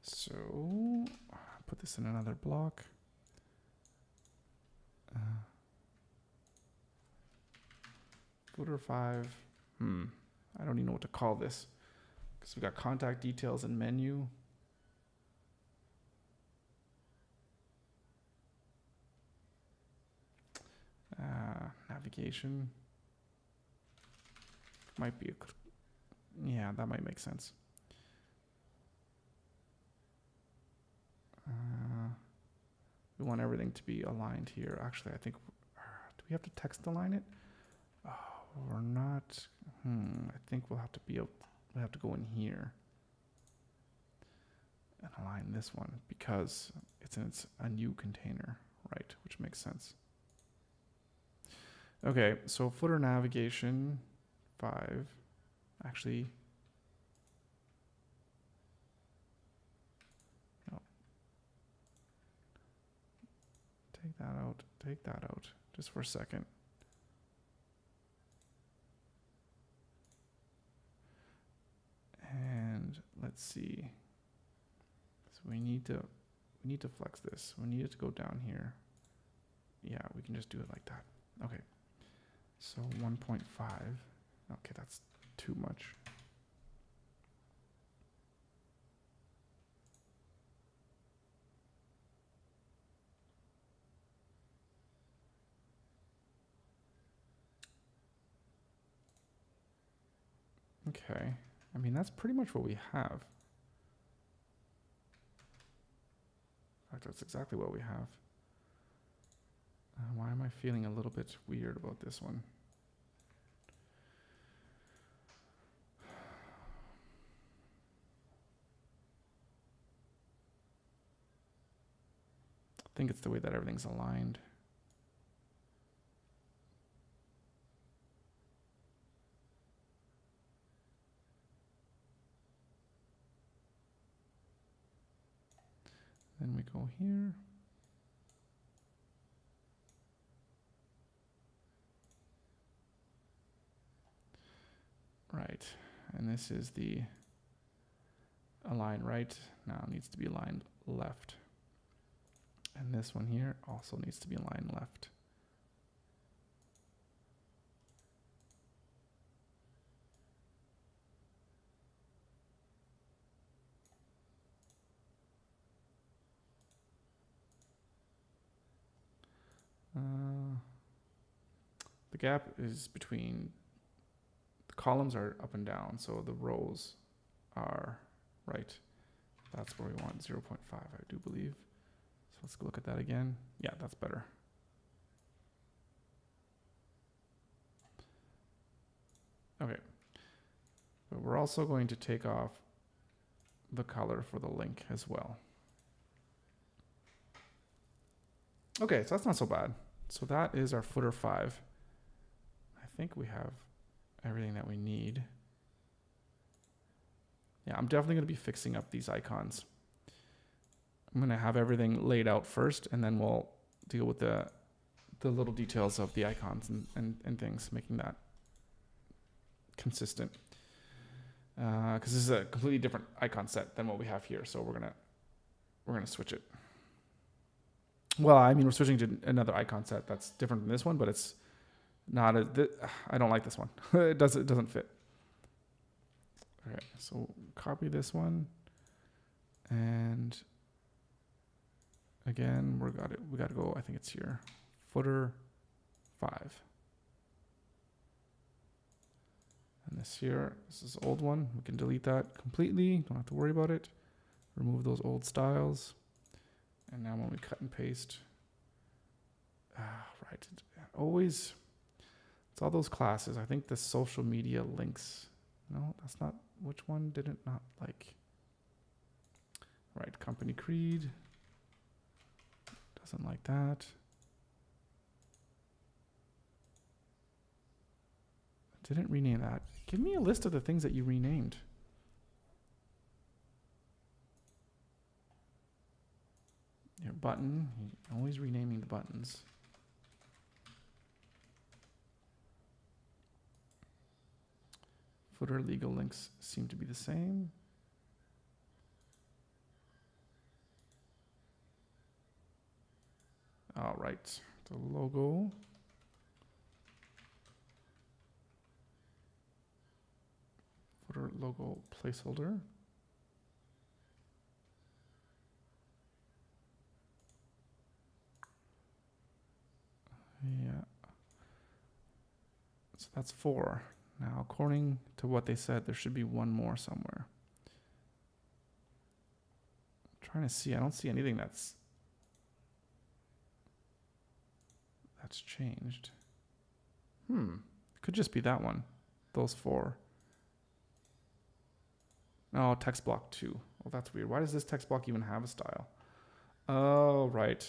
So put this in another block. Footer 5. I don't even know what to call this, because we got contact details and menu. Navigation. Might be yeah, that might make sense. We want everything to be aligned here. Actually, I think, do we have to text align it? Oh, we're not. I think we'll have to we'll have to go in here and align this one because it's a new container, right? Which makes sense. Okay, so footer navigation 5. Actually, no. Take that out. Take that out just for a second. And let's see. So we need to flex this. We need it to go down here. Yeah, we can just do it like that. Okay. So 1.5. Okay, that's too much. Okay. I mean, that's pretty much what we have. In fact, that's exactly what we have. Why am I feeling a little bit weird about this one? I think it's the way that everything's aligned. Then we go here. Right, and this is the align right, now needs to be aligned left. And this one here also needs to be aligned left. The gap is between, the columns are up and down, so the rows are right. That's where we want 0.5, I do believe. So let's look at that again. Yeah, that's better. we're also going to take off the color for the link as well. Okay, so that's not so bad. So that is our footer 5. I think we have everything that we need. Yeah, I'm definitely going to be fixing up these icons. I'm going to have everything laid out first, and then we'll deal with the little details of the icons and things, making that consistent. Because this is a completely different icon set than what we have here, so we're gonna switch it. Well, I mean, we're switching to another icon set that's different than this one, but it's not I don't like this one. It doesn't fit. Okay, so copy this one, and again, we got to go. I think it's here, footer 5. And this here, this is the old one. We can delete that completely. Don't have to worry about it. Remove those old styles. And now when we cut and paste, right, always, it's all those classes. I think the social media links, no, that's not, which one did it not like? Right, company creed, doesn't like that. Didn't rename that. Give me a list of the things that you renamed. Your button, always renaming the buttons. Footer legal links seem to be the same. All right, the logo. Footer logo placeholder. Yeah. So that's 4. Now, according to what they said, there should be one more somewhere. I'm trying to see. I don't see anything that's changed. Could just be that one. Those 4. No, text block 2. Well, that's weird. Why does this text block even have a style? Oh, right.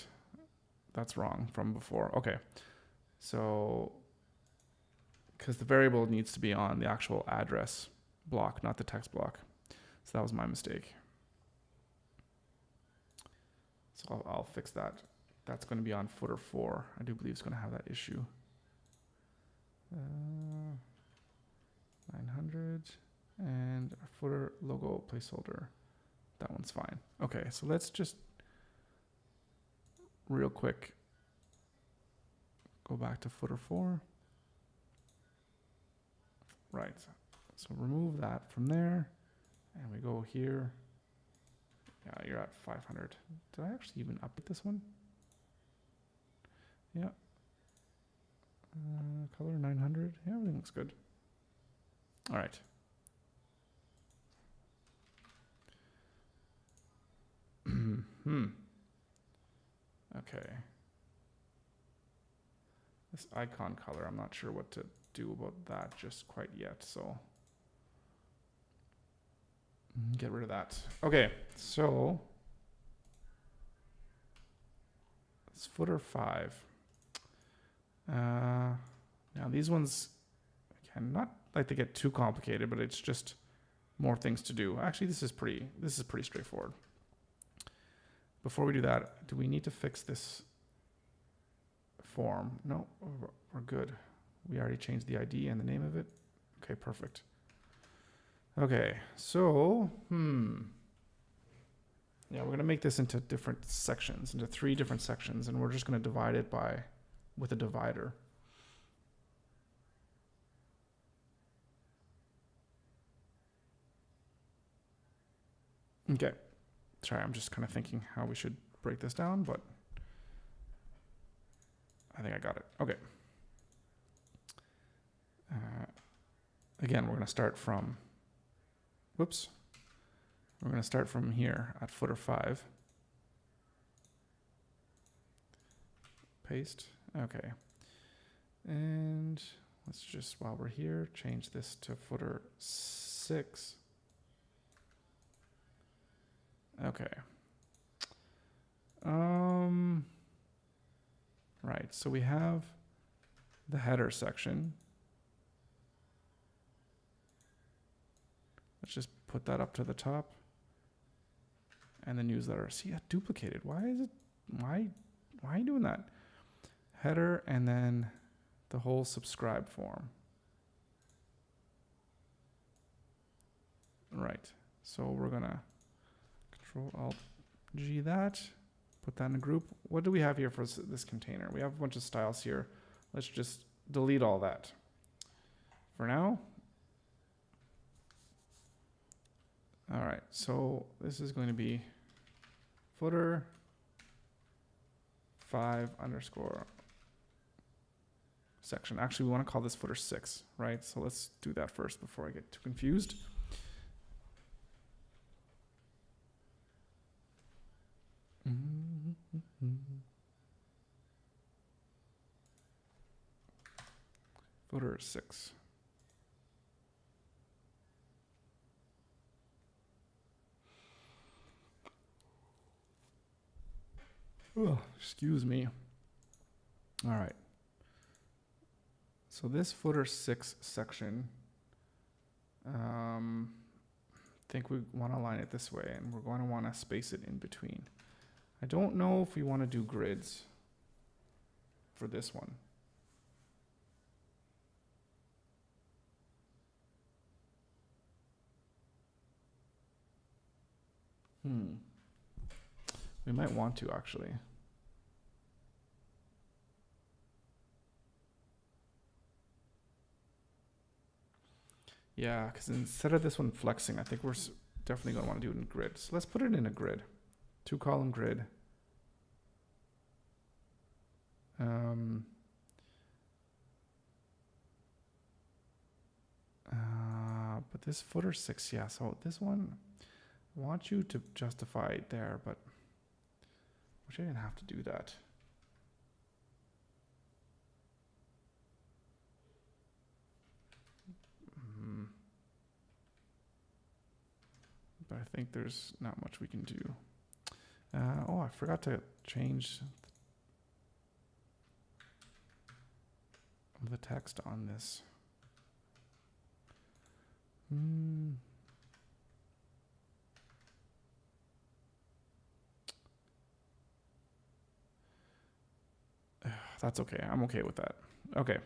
That's wrong from before. Okay. So, because the variable needs to be on the actual address block, not the text block. So that was my mistake. So I'll fix that. That's going to be on footer 4. I do believe it's going to have that issue. 900 and our footer logo placeholder. That one's fine. Okay, so let's just real quick go back to footer 4. Right. So remove that from there, and we go here. Yeah, you're at 500. Did I actually even update this one? Yeah. Color 900. Yeah, everything looks good. All right. Okay. This icon color, I'm not sure what to do about that just quite yet, so get rid of that. Okay, so it's footer 5. Now these ones, again, not like they get too complicated, but it's just more things to do. Actually, this is pretty straightforward. Before we do that, do we need to fix this form? No, we're good. We already changed the ID and the name of it. Okay, perfect. Okay, so, yeah, we're going to make this into different sections, into 3 different sections, and we're just going to divide it with a divider. Okay. Sorry, I'm just kind of thinking how we should break this down, but I think I got it. Okay. Again, we're going to start from, we're going to start from here at footer 5. Paste. Okay. And let's just, while we're here, change this to footer 6. 6. Okay. Right, so we have the header section. Let's just put that up to the top. And the newsletter. See, duplicated. Why is it? Why are you doing that? Header and then the whole subscribe form. Right. So we're gonna Control-Alt-G that. Put that in a group. What do we have here for this container? We have a bunch of styles here. Let's just delete all that for now. All right, so this is going to be footer 5 underscore section. Actually, we want to call this footer 6, right? So let's do that first before I get too confused. Footer 6. Oh, excuse me. All right. So this footer 6 section, I think we want to align it this way, and we're going to want to space it in between. I don't know if we want to do grids for this one. We might want to, actually. Yeah, because instead of this one flexing, I think we're definitely going to want to do it in grid. So let's put it in a grid. 2-column grid. But this footer 6, yeah, so this one, I want you to justify it there, but I wish I didn't have to do that. But I think there's not much we can do. Oh, I forgot to change the text on this. That's okay. I'm okay with that. Okay.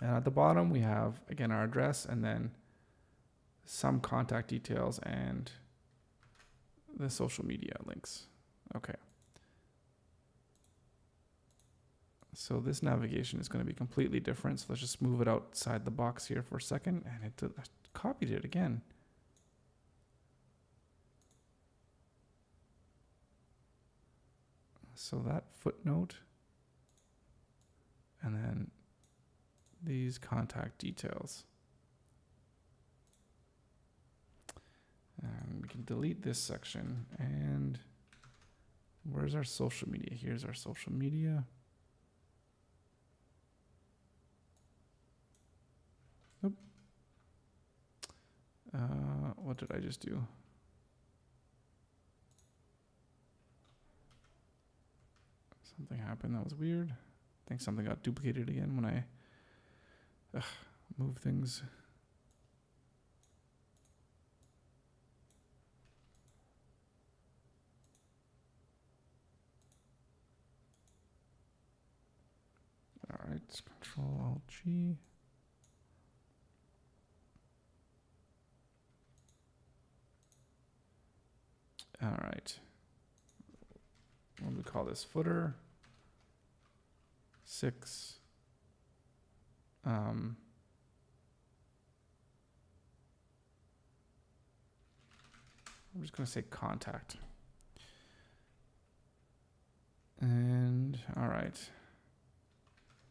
And at the bottom, we have, again, our address and then some contact details and the social media links. Okay. So this navigation is going to be completely different. So let's just move it outside the box here for a second. And it copied it again. So that footnote. And then these contact details. And we can delete this section. And where's our social media? Here's our social media. Nope. What did I just do? Something happened that was weird. I think something got duplicated again when I move things. All right, Control-Alt-G. All right. What do we call this? Footer 6. I'm just going to say contact. And all right.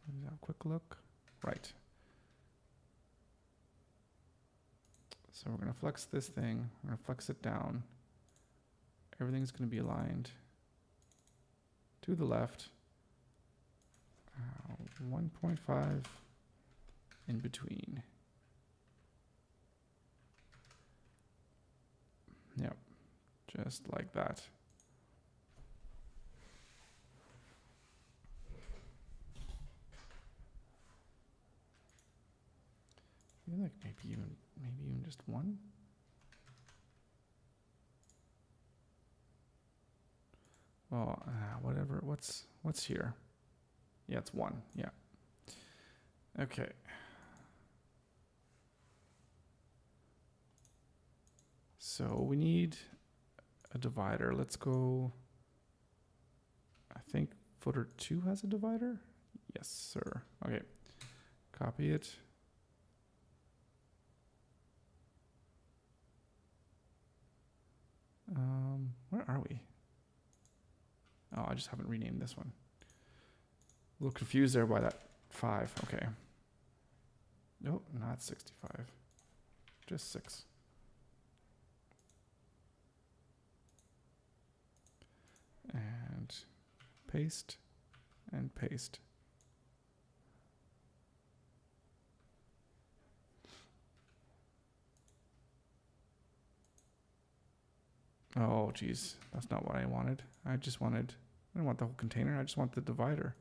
Let's have a quick look. Right. So we're going to flex this thing. We're going to flex it down. Everything's going to be aligned to the left. 1.5 in between. Just like that. I feel like maybe even just one. Well, whatever. What's here? Yeah, it's one. Yeah. Okay. So we need a divider. Let's go. I think footer 2 has a divider. Yes, sir. Okay. Copy it. Where are we? Oh, I just haven't renamed this one. A little confused there by that 5. Okay. Nope, not 65. Just 6. And paste and paste. Oh, geez. That's not what I wanted. I didn't want the whole container. I just want the divider.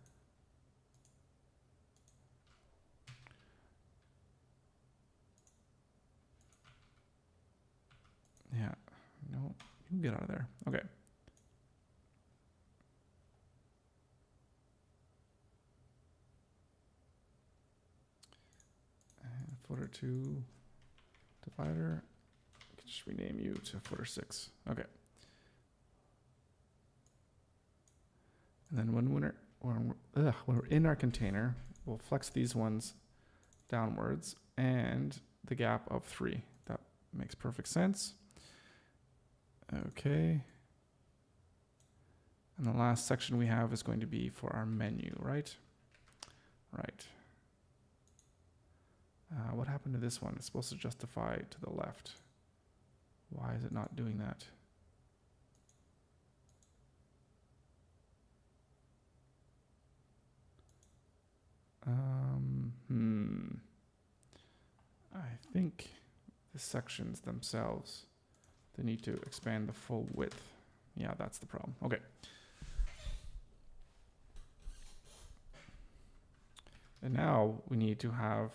Yeah. No, you can get out of there. Okay. And footer 2 divider. Just rename you to footer 6. Okay. And then when we're in our container, we'll flex these ones downwards and the gap of 3. That makes perfect sense. Okay. And the last section we have is going to be for our menu, right? Right. What happened to this one? It's supposed to justify to the left. Why is it not doing that? I think the sections themselves, they need to expand the full width. Yeah, that's the problem. Okay. And now we need to have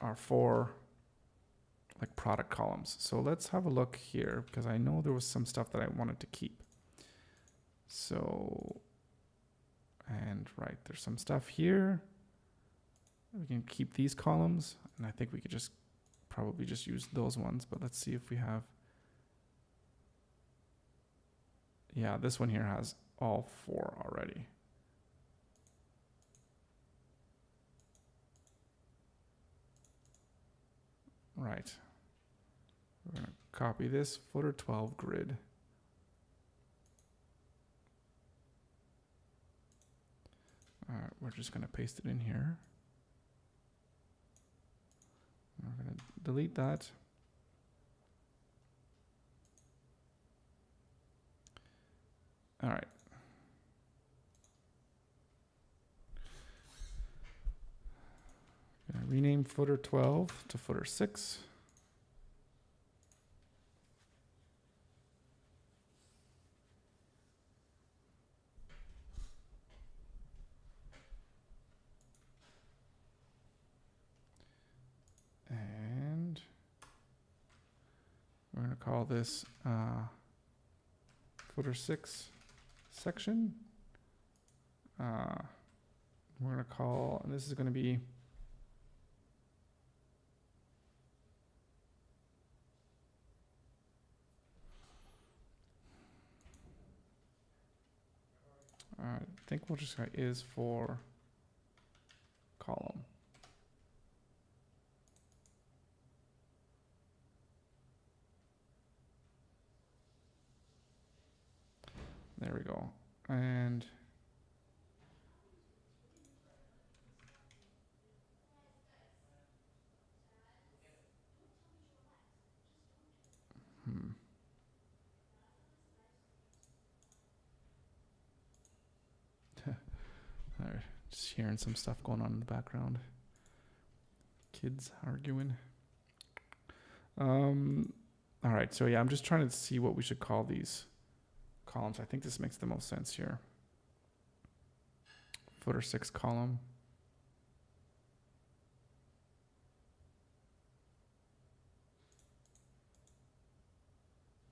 our 4 like product columns. So let's have a look here because I know there was some stuff that I wanted to keep. So, and right, there's some stuff here. We can keep these columns, and I think we could just probably just use those ones, but let's see if we have. Yeah, this one here has all 4 already. Right. We're going to copy this footer 12 grid. We're just going to paste it in here. We're going to delete that. All right. Gonna rename footer 12 to footer 6. And we're going to call this footer 6 section. We're going to call, and this is going to be I think we'll just say is for column. There we go. And all right, just hearing some stuff going on in the background. Kids arguing. All right, so yeah, I'm just trying to see what we should call these columns. I think this makes the most sense here. Footer 6 column.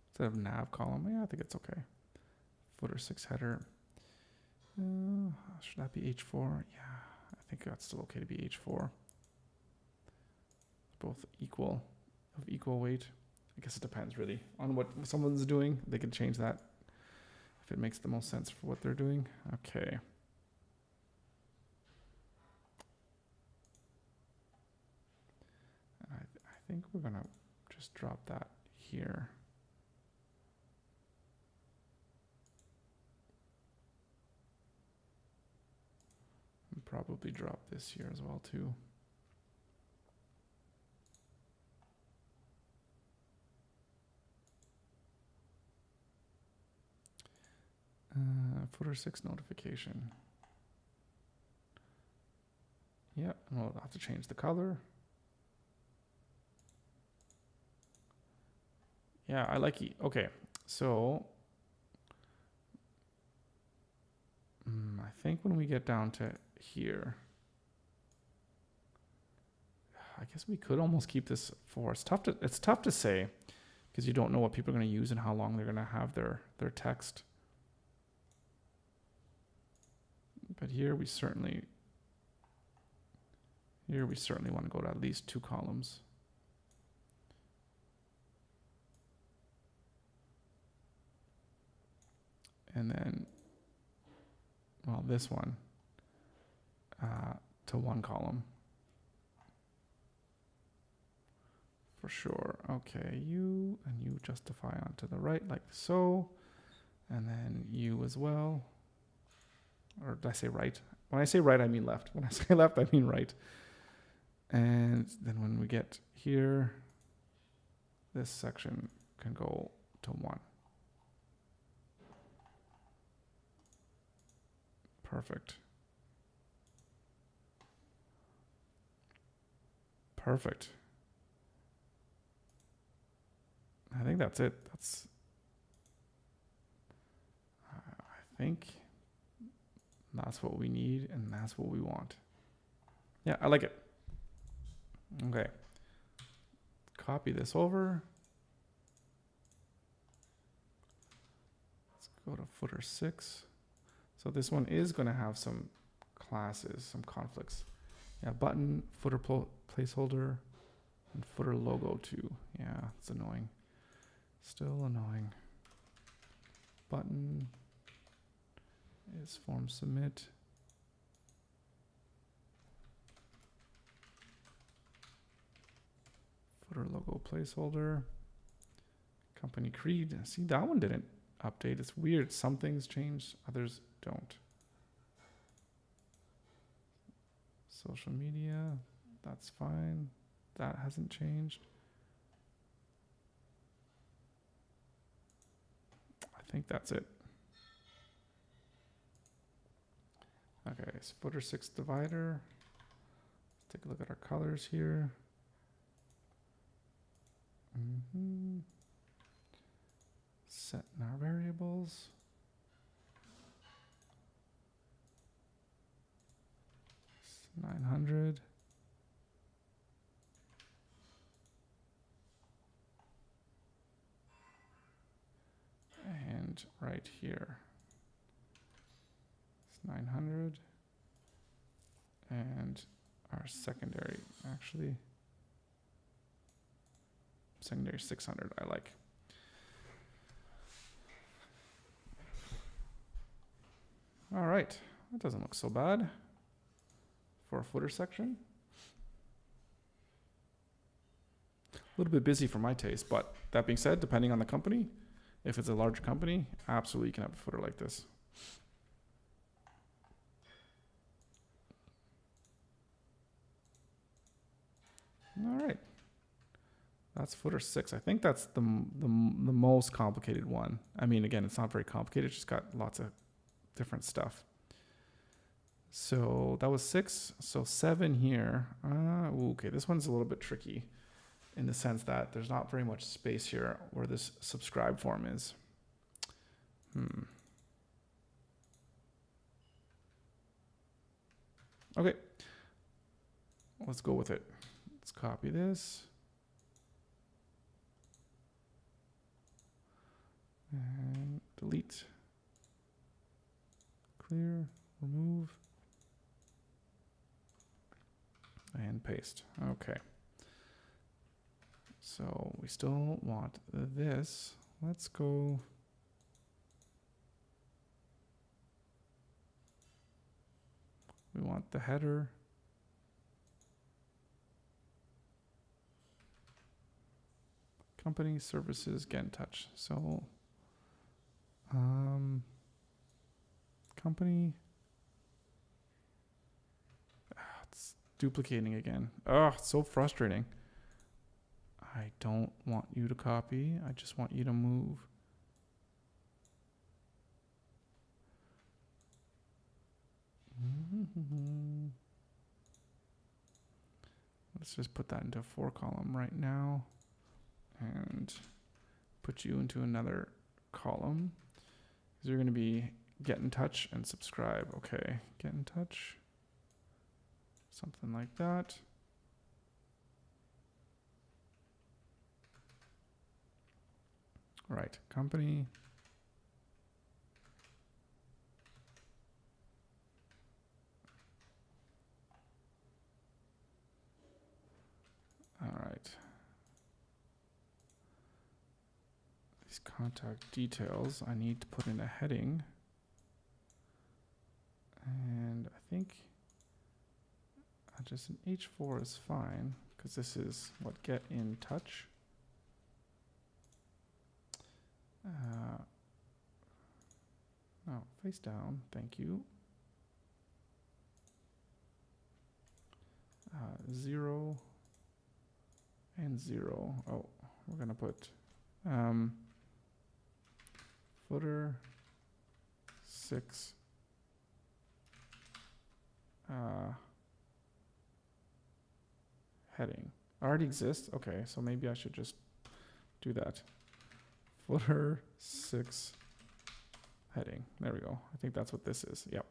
Instead of nav column, yeah, I think it's okay. Footer 6 header. Should that be H4? Yeah, I think that's still okay to be H4. Both equal, of equal weight. I guess it depends really on what someone's doing. They can change that if it makes the most sense for what they're doing. Okay. I think we're gonna just drop that here. And probably drop this here as well too. Footer 6 notification. Yeah, we'll have to change the color. Yeah, I like it. Okay, so I think when we get down to here, I guess we could almost keep this for. It's tough to say because you don't know what people are going to use and how long they're going to have their text. But here we certainly want to go to at least 2 columns. And then, well, this one to 1 column. For sure. Okay, you and you justify onto the right like so. And then you as well. Or did I say right? When I say right, I mean left. When I say left, I mean right. And then when we get here, this section can go to 1. Perfect. Perfect. I think that's it. I think that's what we need and that's what we want. Yeah, I like it. Okay. Copy this over. Let's go to footer 6. So this one is going to have some classes, some conflicts. Yeah, button, footer placeholder, and footer logo too. Yeah, it's annoying. Still annoying. Button is form submit. Footer logo placeholder. Company creed. See, that one didn't update. It's weird. Some things change, others don't. Social media, that's fine. That hasn't changed. I think that's it. Okay, so footer 6 divider. Let's take a look at our colors here. Set in our variables. It's 900. And right here, it's 900. And our secondary, actually, secondary 600, I like. All right, that doesn't look so bad for a footer section. A little bit busy for my taste, but that being said, depending on the company, if it's a larger company, absolutely you can have a footer like this. All right, that's footer 6. I think that's the most complicated one. I mean, again, it's not very complicated. It's just got lots of different stuff. So that was 6. So 7 here. Okay, this one's a little bit tricky. in the sense that there's not very much space here where this subscribe form is. Okay, let's go with it. Let's copy this. And delete. Clear, remove. And paste. Okay. So we still want this. Let's go. We want the header. Company services, get in touch. So, company. It's duplicating again. Oh, it's so frustrating. I don't want you to copy. I just want you to move. Let's just put that into a 4-column right now and put you into another column. Because you're going to be get in touch and subscribe. Okay, get in touch. Something like that. Right, company. All right. These contact details, I need to put in a heading. And I think just an H4 is fine because this is what get in touch. No, face down, thank you. 0 and 0. Oh, we're gonna put footer 6 heading. Already exists? Okay, so maybe I should just do that. Footer 6 heading. There we go. I think that's what this is. Yep.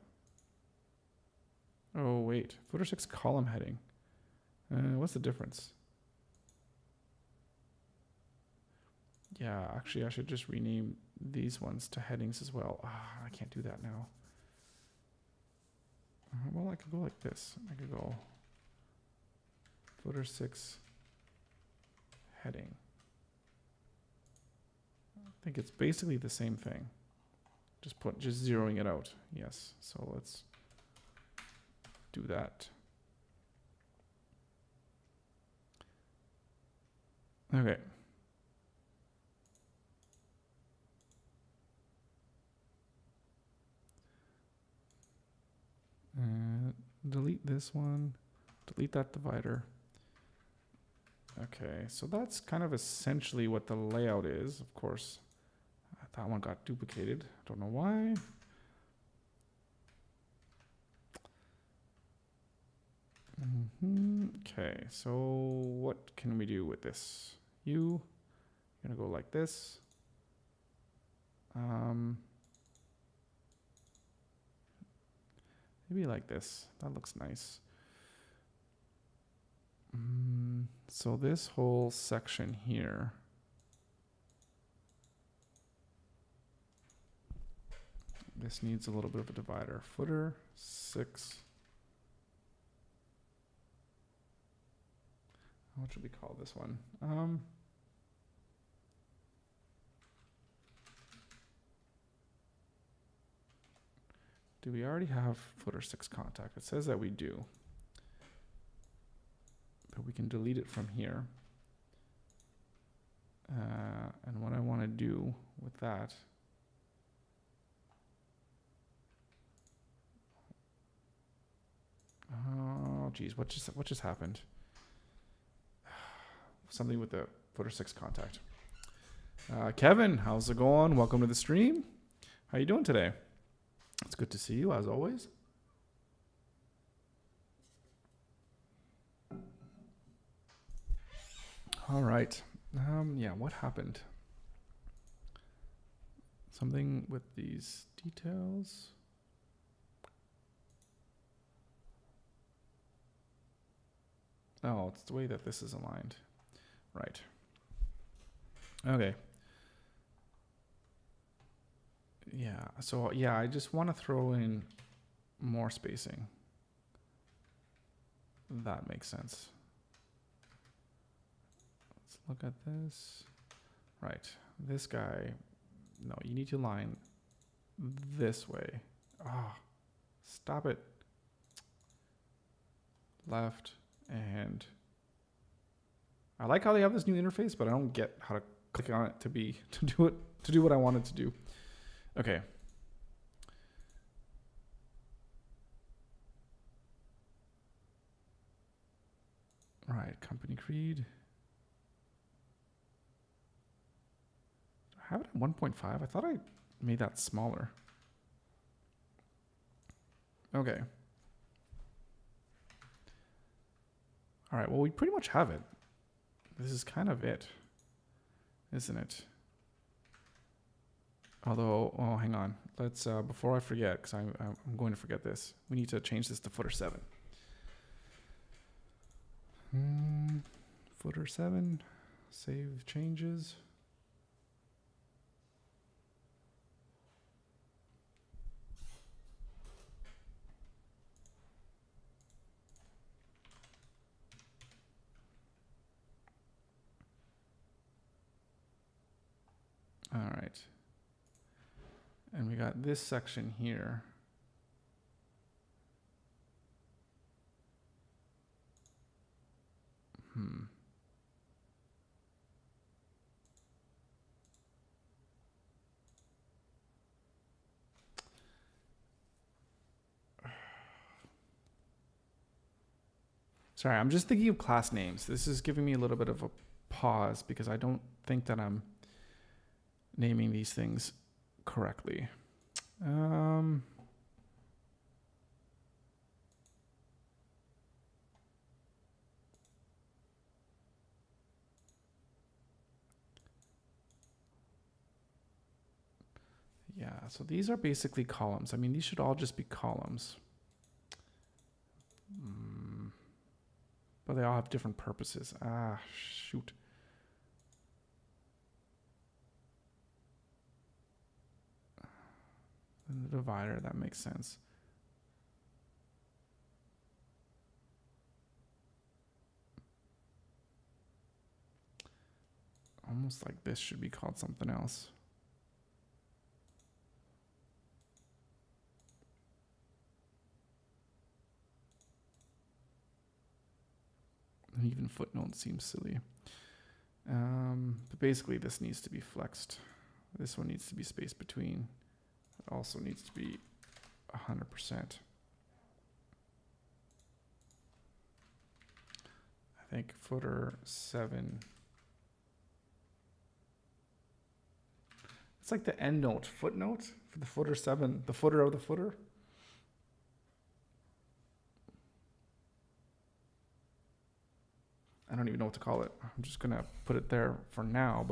Oh, wait. Footer 6 column heading. What's the difference? Yeah, actually, I should just rename these ones to headings as well. I can't do that now. Well, I could go like this. I could go footer 6 heading. I think it's basically the same thing. Just zeroing it out. Yes. So let's do that. Okay. Delete this one. Delete that divider. Okay, so that's kind of essentially what the layout is. Of course, that one got duplicated. Don't know why. Okay, so what can we do with this? You're gonna go like this. Maybe like this. That looks nice. So this whole section here, this needs a little bit of a divider. Footer 6. What should we call this one? Do we already have footer 6 contact? It says that we do. But we can delete it from here. And what I want to do with that, oh geez, what just happened? Something with the footer 6 contact. Kevin, how's it going? Welcome to the stream. How you doing today? It's good to see you as always. All right. Yeah, what happened? Something with these details. Oh, it's the way that this is aligned. Right. Okay. Yeah, so yeah, I just want to throw in more spacing. That makes sense. Let's look at this. Right. This guy, no, you need to line this way. Ah, stop it. Left and I like how they have this new interface, but I don't get how to click on it to do what I wanted to do. Okay. All right, company creed. Do I have it at 1.5? I thought I made that smaller. Okay. All right, well, we pretty much have it. This is kind of it, isn't it? Although, oh, hang on. Let's, before I forget, because I'm going to forget this, we need to change this to footer 7. Footer 7, save changes. All right. And we got this section here. Sorry, I'm just thinking of class names. This is giving me a little bit of a pause because I don't think that I'm naming these things correctly. Yeah, so these are basically columns. I mean, these should all just be columns. But they all have different purposes. Ah, shoot. And the divider, that makes sense. Almost like this should be called something else. And even footnotes seem silly. But basically this needs to be flexed. This one needs to be spaced between. It also needs to be 100%. I think footer 7. It's like the end note, footnote for the footer 7, the footer of the footer. I don't even know what to call it. I'm just gonna put it there for now,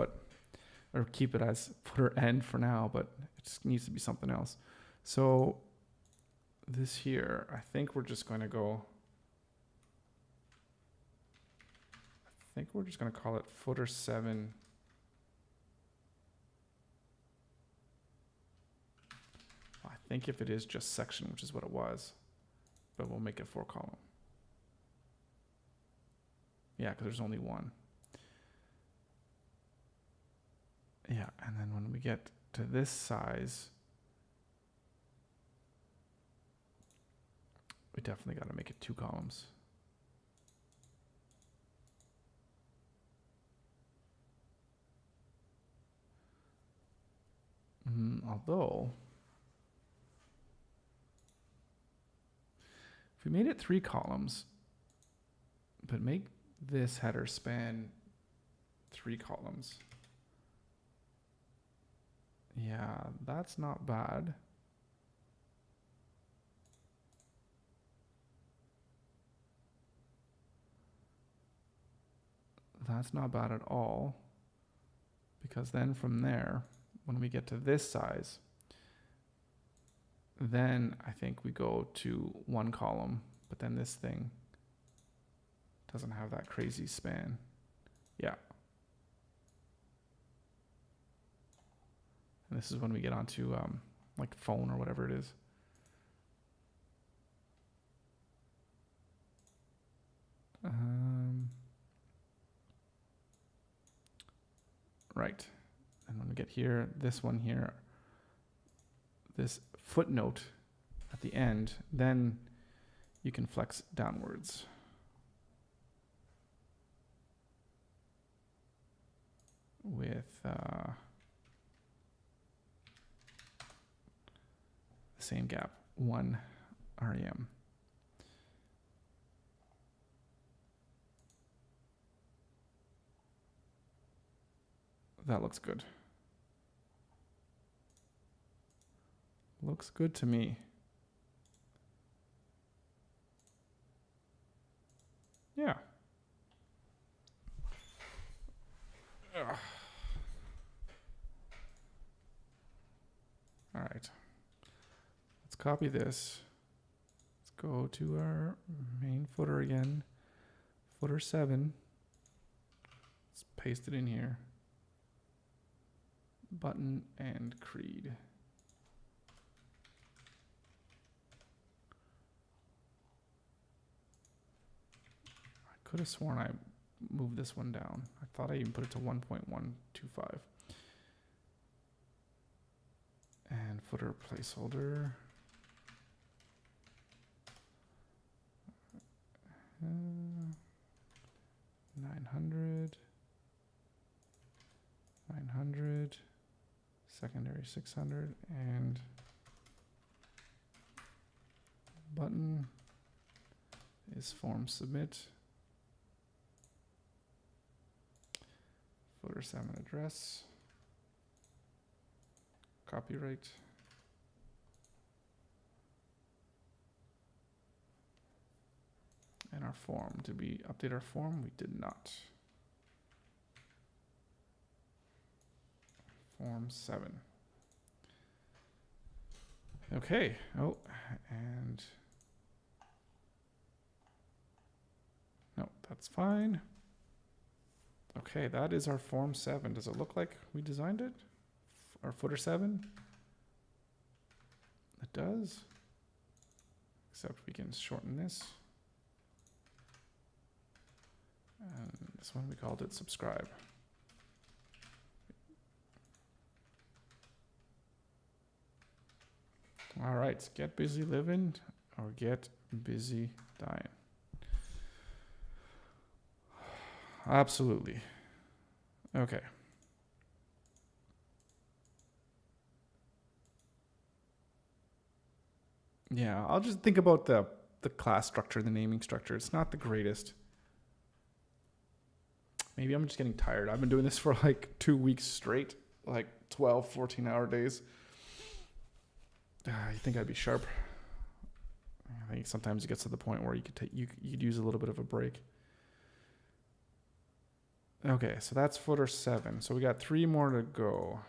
or keep it as footer end for now, but it just needs to be something else. So this here, I think we're just going to go, I think we're just going to call it footer 7. I think if it is just section, which is what it was, but we'll make it 4 column. Yeah, because there's only one. Yeah, and then when we get to this size, we definitely got to make it 2 columns. Although, if we made it 3 columns, but make this header span 3 columns. Yeah, that's not bad. that's not bad at all. Because then from there, when we get to this size, then I think we go to one column, but then this thing doesn't have that crazy span. Yeah. And this is when we get onto like phone or whatever it is. Right. And when we get here, this one here, this footnote at the end, then you can flex downwards. With the same gap, 1 rem. That looks good. Looks good to me. Yeah. Ugh. All right. Let's copy this. Let's go to our main footer again. Footer 7. Let's paste it in here. Button and creed. I could have sworn I moved this one down. I thought I even put it to 1.125. And footer placeholder. 900. 900. Secondary 600. And button is form submit. Footer 7 address. Copyright. And our form. Did we update our form? We did not. Form 7. Okay. Oh, and no, that's fine. Okay, that is our form 7. Does it look like we designed it? Our footer 7? It does. Except we can shorten this. And this one we called it subscribe. All right, get busy living or get busy dying. Absolutely. Okay. Yeah, I'll just think about the class structure, the naming structure. It's not the greatest. Maybe I'm just getting tired. I've been doing this for like 2 weeks straight, like 12, 14-hour days. You think I'd be sharp? I think sometimes it gets to the point where you could use a little bit of a break. Okay, so that's footer 7. So we got 3 more to go.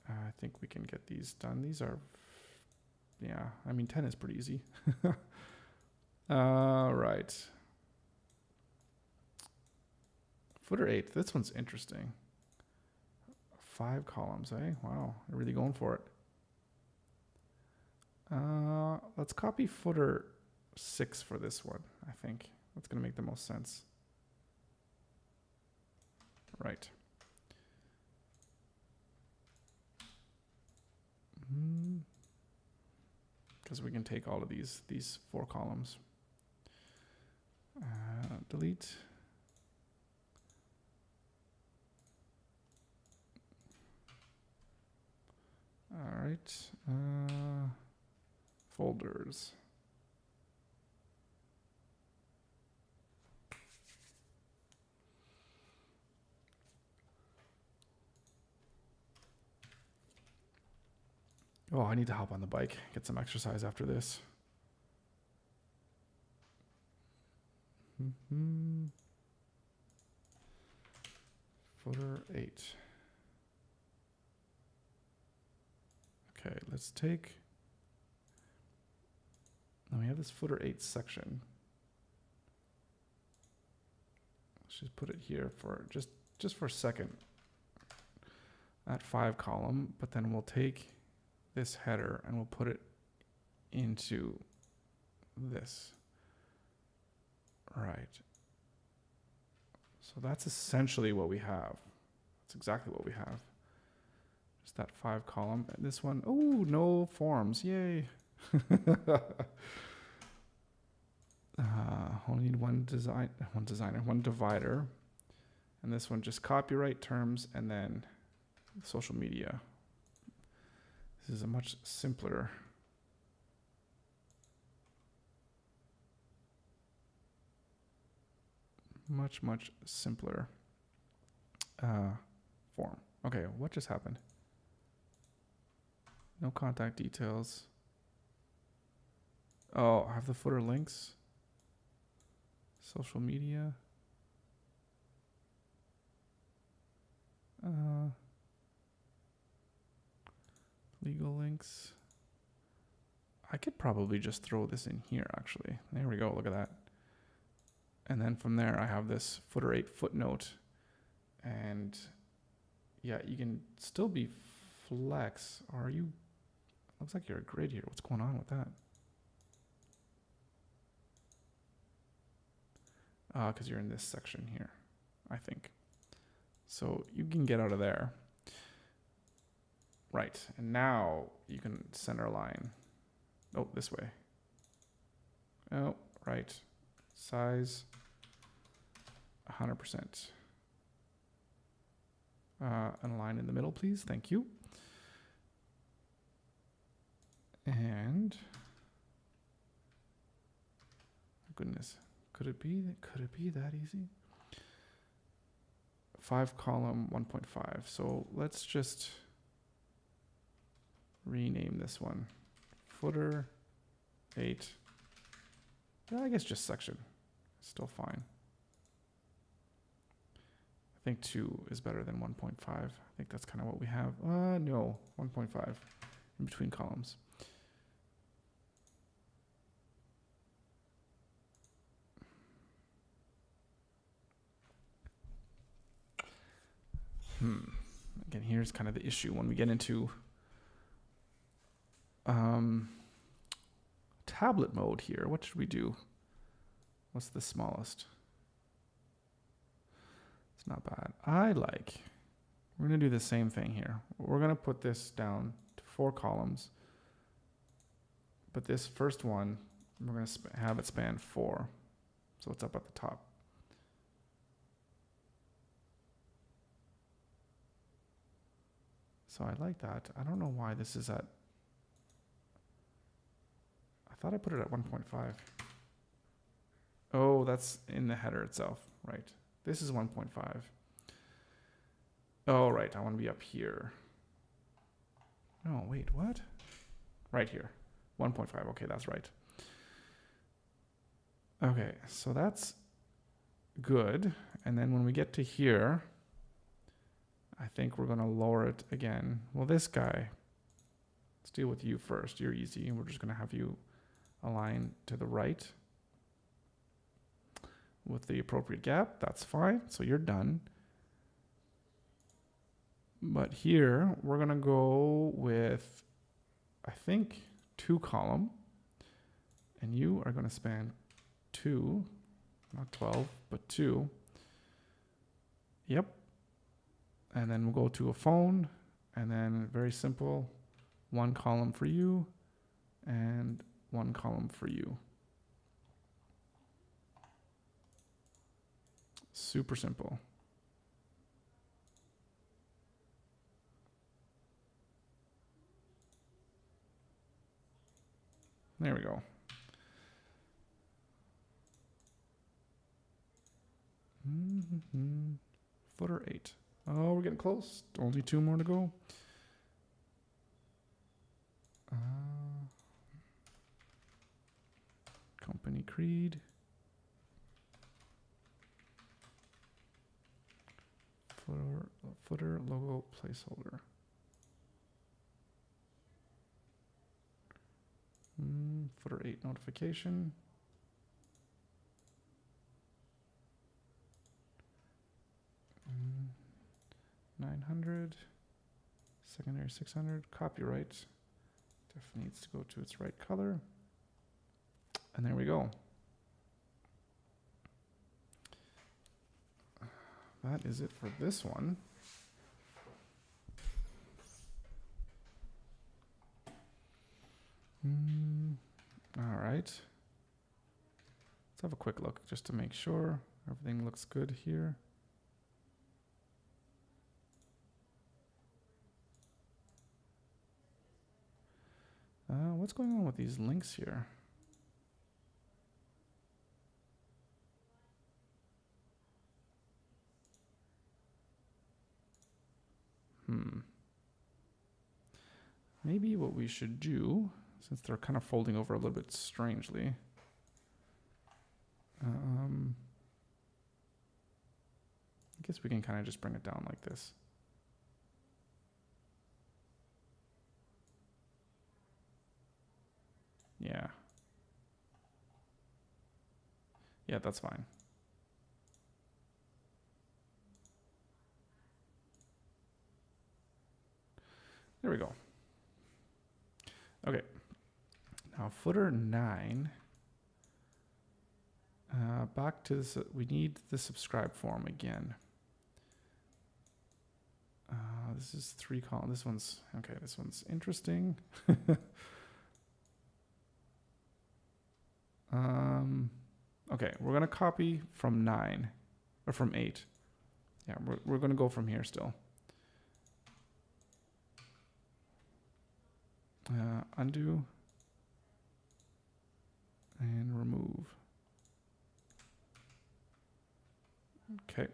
I think we can get these done. These are, yeah, I mean, 10 is pretty easy. All right. Footer 8. This one's interesting. 5 columns, eh? Wow, they're really going for it. Let's copy footer 6 for this one, I think. That's going to make the most sense. Right. Because we can take all of these 4 columns. Delete. All right. Folders. Oh, I need to hop on the bike, get some exercise after this. Footer 8. Okay, let's take. Now we have this footer 8 section. Let's just put it here for just for a second at 5 column, but then we'll take this header and we'll put it into this. Right. So that's essentially what we have. That's exactly what we have. Just that 5 column. And this one, oh, no forms. Yay. Only need one divider. And this one just copyright terms and then social media. This is a much simpler much simpler form. Okay, what just happened? No contact details. Oh, I have the footer links. Social media. Legal links. I could probably just throw this in here, actually. There we go, look at that. And then from there, I have this footer 8 footnote. And yeah, you can still be flex. Are you? Looks like you're a grid here. What's going on with that? Because you're in this section here, I think. So you can get out of there. Right, and now you can center line. Oh, this way. Oh, right. Size 100%. And a line in the middle, please. Thank you. And goodness, could it be that easy? 5 column 1.5. So let's just rename this one. Footer 8. Yeah, I guess just section. Still fine. I think 2 is better than 1.5. I think that's kind of what we have. No, 1.5 in between columns. Again, here's kind of the issue when we get into tablet mode here. What should we do? What's the smallest? It's not bad. We're going to do the same thing here. We're going to put this down to 4 columns. But this first one, we're going to have it span 4. So it's up at the top. So I like that. I don't know why this is at... I thought I put it at 1.5. Oh, that's in the header itself. Right. This is 1.5. Oh, right. I want to be up here. No, wait, what? Right here. 1.5. Okay, that's right. Okay, so that's good. And then when we get to here, I think we're going to lower it again. Well, this guy, let's deal with you first. You're easy. And we're just going to have you align to the right with the appropriate gap. That's fine. So you're done. But here, we're going to go with, I think, 2 column. And you are going to span 2, not 12, but 2. Yep. And then we'll go to a phone, and then very simple, 1 column for you, and 1 column for you. Super simple. There we go. Footer 8. Oh, we're getting close. Only 2 more to go. Company creed. Footer logo placeholder. Footer 8 notification. Mm, 900. Secondary 600. Copyright. Definitely needs to go to its right color. And there we go. That is it for this one. All right. Let's have a quick look just to make sure everything looks good here. What's going on with these links here? Maybe what we should do, since they're kind of folding over a little bit strangely, I guess we can kind of just bring it down like this. Yeah. Yeah, that's fine. There we go. Okay. Now footer 9. Back to this. We need the subscribe form again. This is 3 column. This one's okay. This one's interesting. Okay, we're gonna copy from 9 or from 8. Yeah, we're gonna go from here still. Undo and remove. Okay.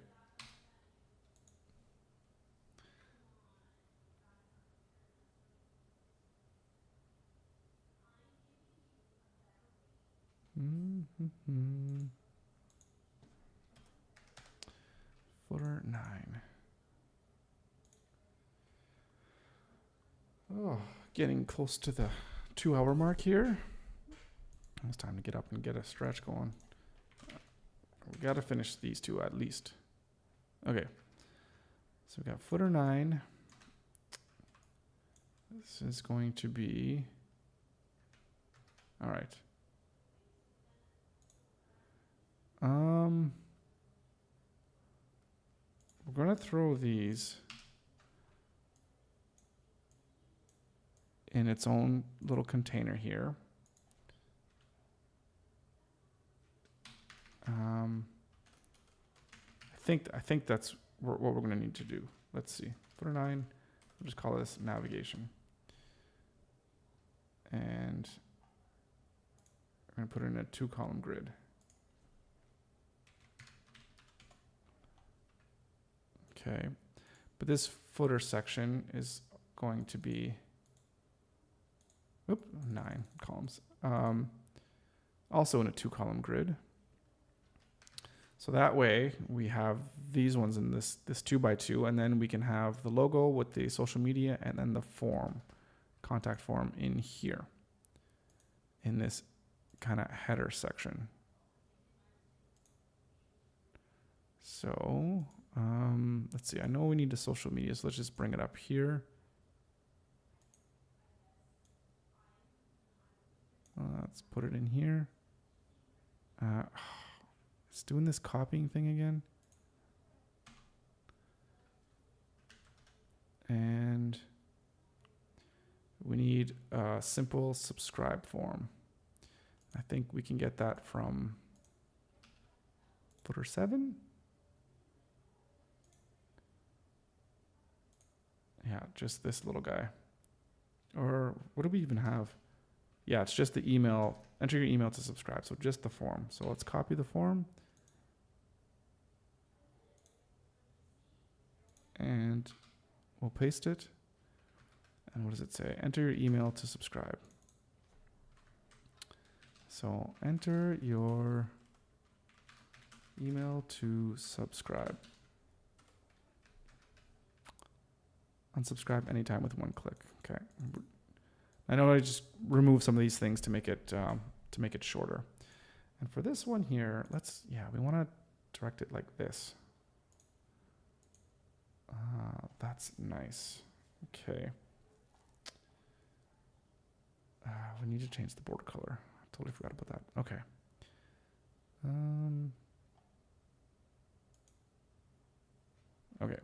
Footer 9. Oh, getting close to the 2-hour mark here. It's time to get up and get a stretch going. We got to finish these two at least. Okay. So we got footer 9. This is going to be... All right. We're going to throw these in its own little container here. I think that's what we're going to need to do. Let's see. Footer 9. We'll just call this navigation. And we're going to put it in a 2-column grid. Okay. But this footer section is going to be 9 columns. Also in a 2-column grid. So that way we have these ones in this 2x2, and then we can have the logo with the social media and then the form, contact form in here, in this kind of header section. So let's see, I know we need the social media, so let's just bring it up here. Let's put it in here. It's doing this copying thing again. And we need a simple subscribe form. I think we can get that from footer 7. Yeah, just this little guy. Or what do we even have? Yeah, it's just the email. Enter your email to subscribe. So just the form. So let's copy the form. And we'll paste it. And what does it say? Enter your email to subscribe. So enter your email to subscribe. Unsubscribe anytime with one click. Okay. I know I just remove some of these things to make it shorter. And for this one here, we want to direct it like this. That's nice. Okay. We need to change the border color. I totally forgot about that. Okay. Okay.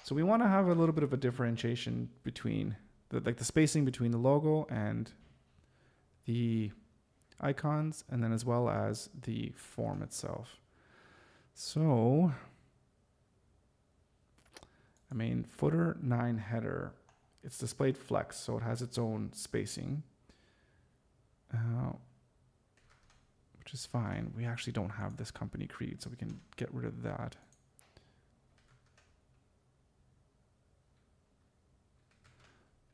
So we want to have a little bit of a differentiation between the spacing between the logo and the icons, and then as well as the form itself. So, I mean, footer 9 header, it's displayed flex, so it has its own spacing, which is fine. We actually don't have this company creed, so we can get rid of that.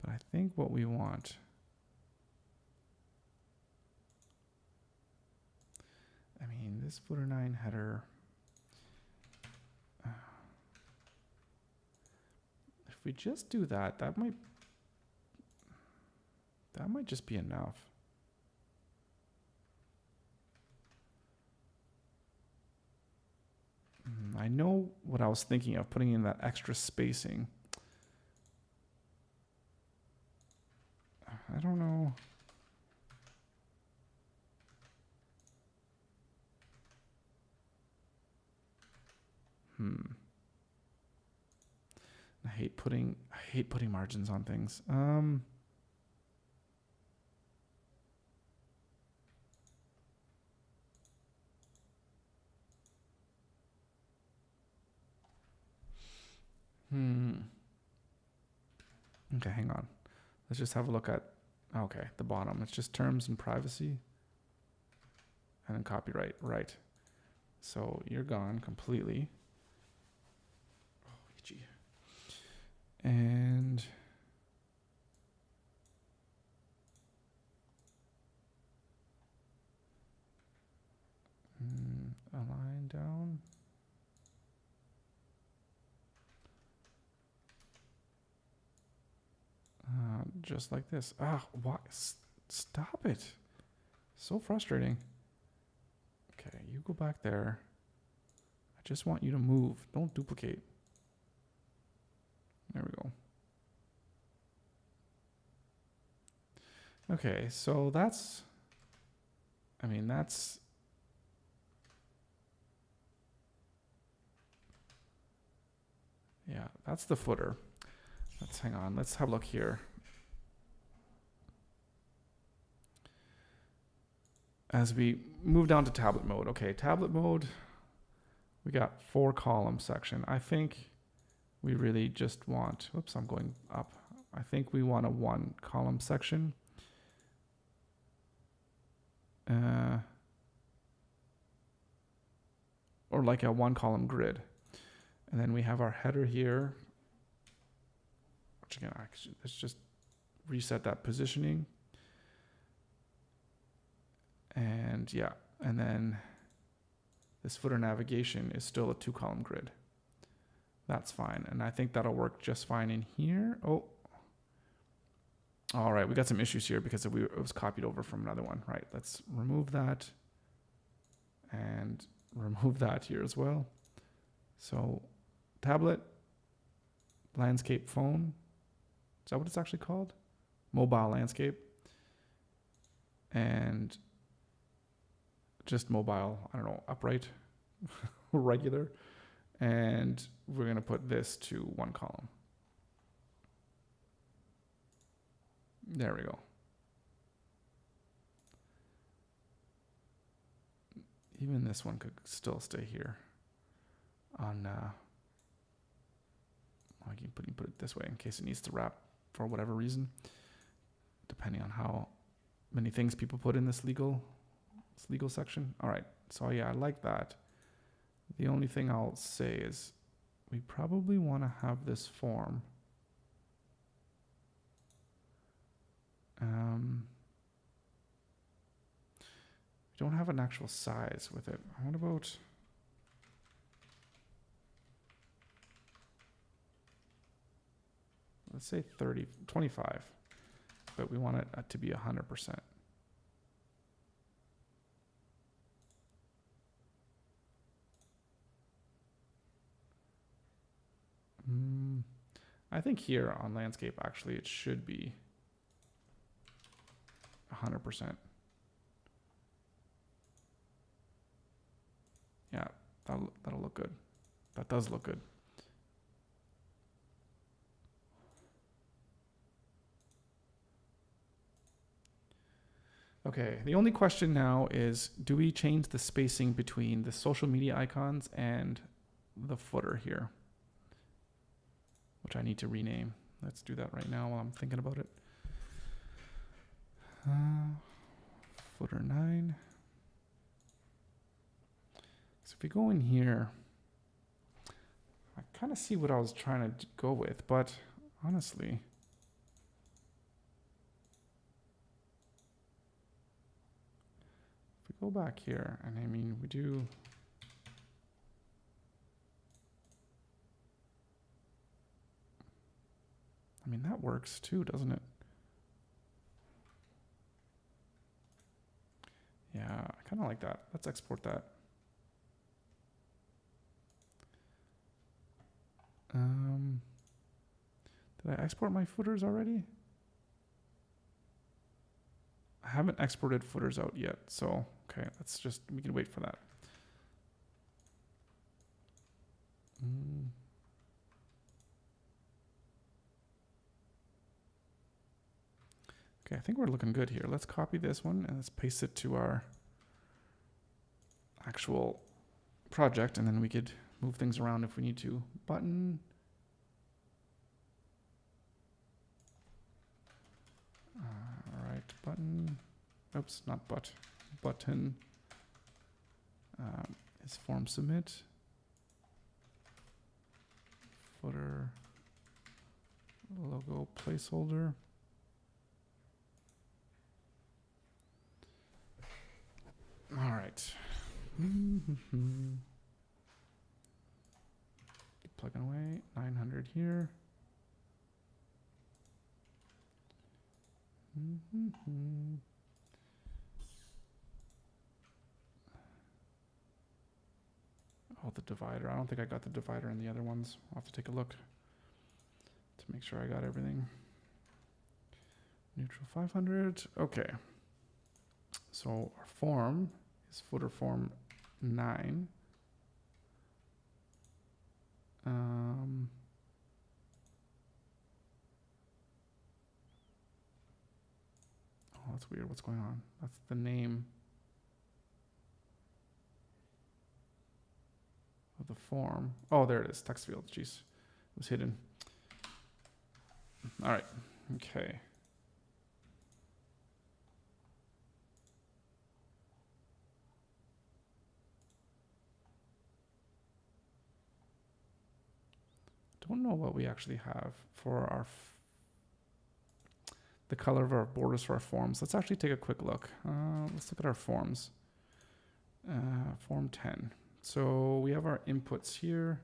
But I think what we want, I mean, this footer 9 header, if we just do that, that might just be enough. I know what I was thinking of, putting in that extra spacing. I don't know. I hate putting margins on things. Okay, hang on. Let's just have a look at, okay, the bottom. It's just terms and privacy. And then copyright, right. So you're gone completely. Oh, gee. And align down. Just like this. Why? Stop it. So frustrating. Okay, you go back there. I just want you to move. Don't duplicate. There we go. Okay, so that's, that's the footer. Hang on, let's have a look here. As we move down to tablet mode. Okay, tablet mode, we got 4 column section. I think we really just want, oops, I'm going up. I think we want a 1 column section. Or like a 1 column grid. And then we have our header here. Which again, actually, let's just reset that positioning. And yeah, and then this footer navigation is still a 2 column grid. That's fine. And I think that'll work just fine in here. Oh, all right. We got some issues here because it was copied over from another one, right? Let's remove that and remove that here as well. So tablet, landscape phone. Is that what it's actually called? Mobile landscape. And just mobile, I don't know, upright, regular. And we're going to put this to 1 column. There we go. Even this one could still stay here on, I can put it this way in case it needs to wrap for whatever reason, depending on how many things people put in this legal section. All right, so yeah, I like that. The only thing I'll say is we probably want to have this form. don't have an actual size with it. What about... let's say 25, but we want it to be 100%. I think here on landscape, actually, it should be 100%. Yeah, that'll look good. That does look good. Okay, the only question now is, do we change the spacing between the social media icons and the footer here? Which I need to rename. Let's do that right now while I'm thinking about it. Footer 9. So if we go in here, I kind of see what I was trying to go with, but honestly, if we go back here, and I mean, we do... I mean, that works too, doesn't it? Yeah, I kind of like that. Let's export that. Did I export my footers already? I haven't exported footers out yet, so okay, we can wait for that. Okay, I think we're looking good here. Let's copy this one and let's paste it to our actual project, and then we could move things around if we need to. Button. All right, button. Oops, not but. Button is form submit. Footer logo placeholder. All right. Plugging away. 900 here. Oh, the divider. I don't think I got the divider in the other ones. I'll have to take a look to make sure I got everything. Neutral 500. Okay. So our form is footer form 9. Oh, that's weird. What's going on? That's the name of the form. Oh, there it is. Text field. Jeez. It was hidden. All right. Okay. Don't know what we actually have for our the color of our borders for our forms. Let's actually take a quick look. Let's look at our forms. Form 10. So we have our inputs here.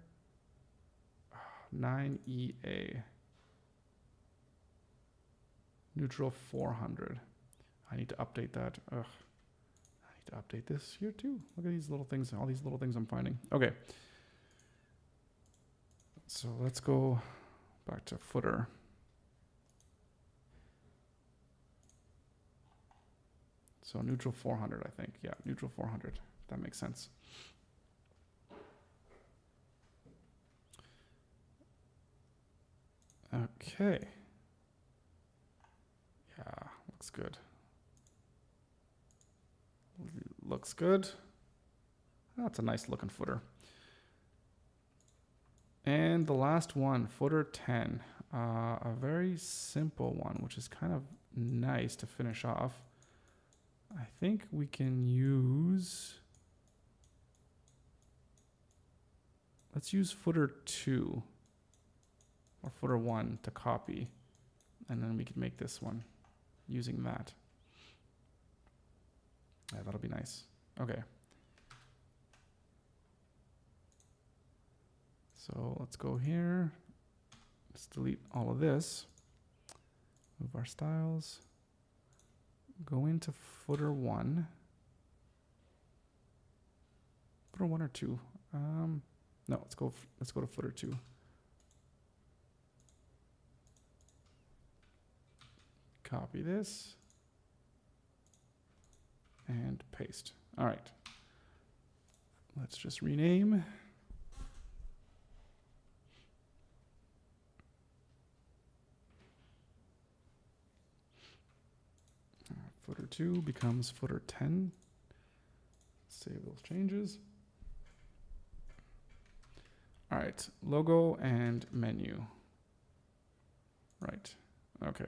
9EA. Neutral 400. I need to update that. Ugh. I need to update this here too. Look at these little things, all these little things I'm finding. Okay. So let's go back to footer. So neutral 400, I think. Yeah, neutral 400. That makes sense. Okay. Yeah, looks good. Looks good. That's a nice looking footer. And the last one, footer 10. A very simple one, which is kind of nice to finish off. I think we can use... Let's use footer 2 or footer 1 to copy. And then we can make this one using that. Yeah, that'll be nice. Okay. So let's go here. Let's delete all of this. Move our styles. Go into footer 1. Footer 1 or 2? No, let's go to footer 2. Copy this and paste. All right. Let's just rename. Footer 2 becomes footer 10. Save those changes. All right, logo and menu. Right, okay.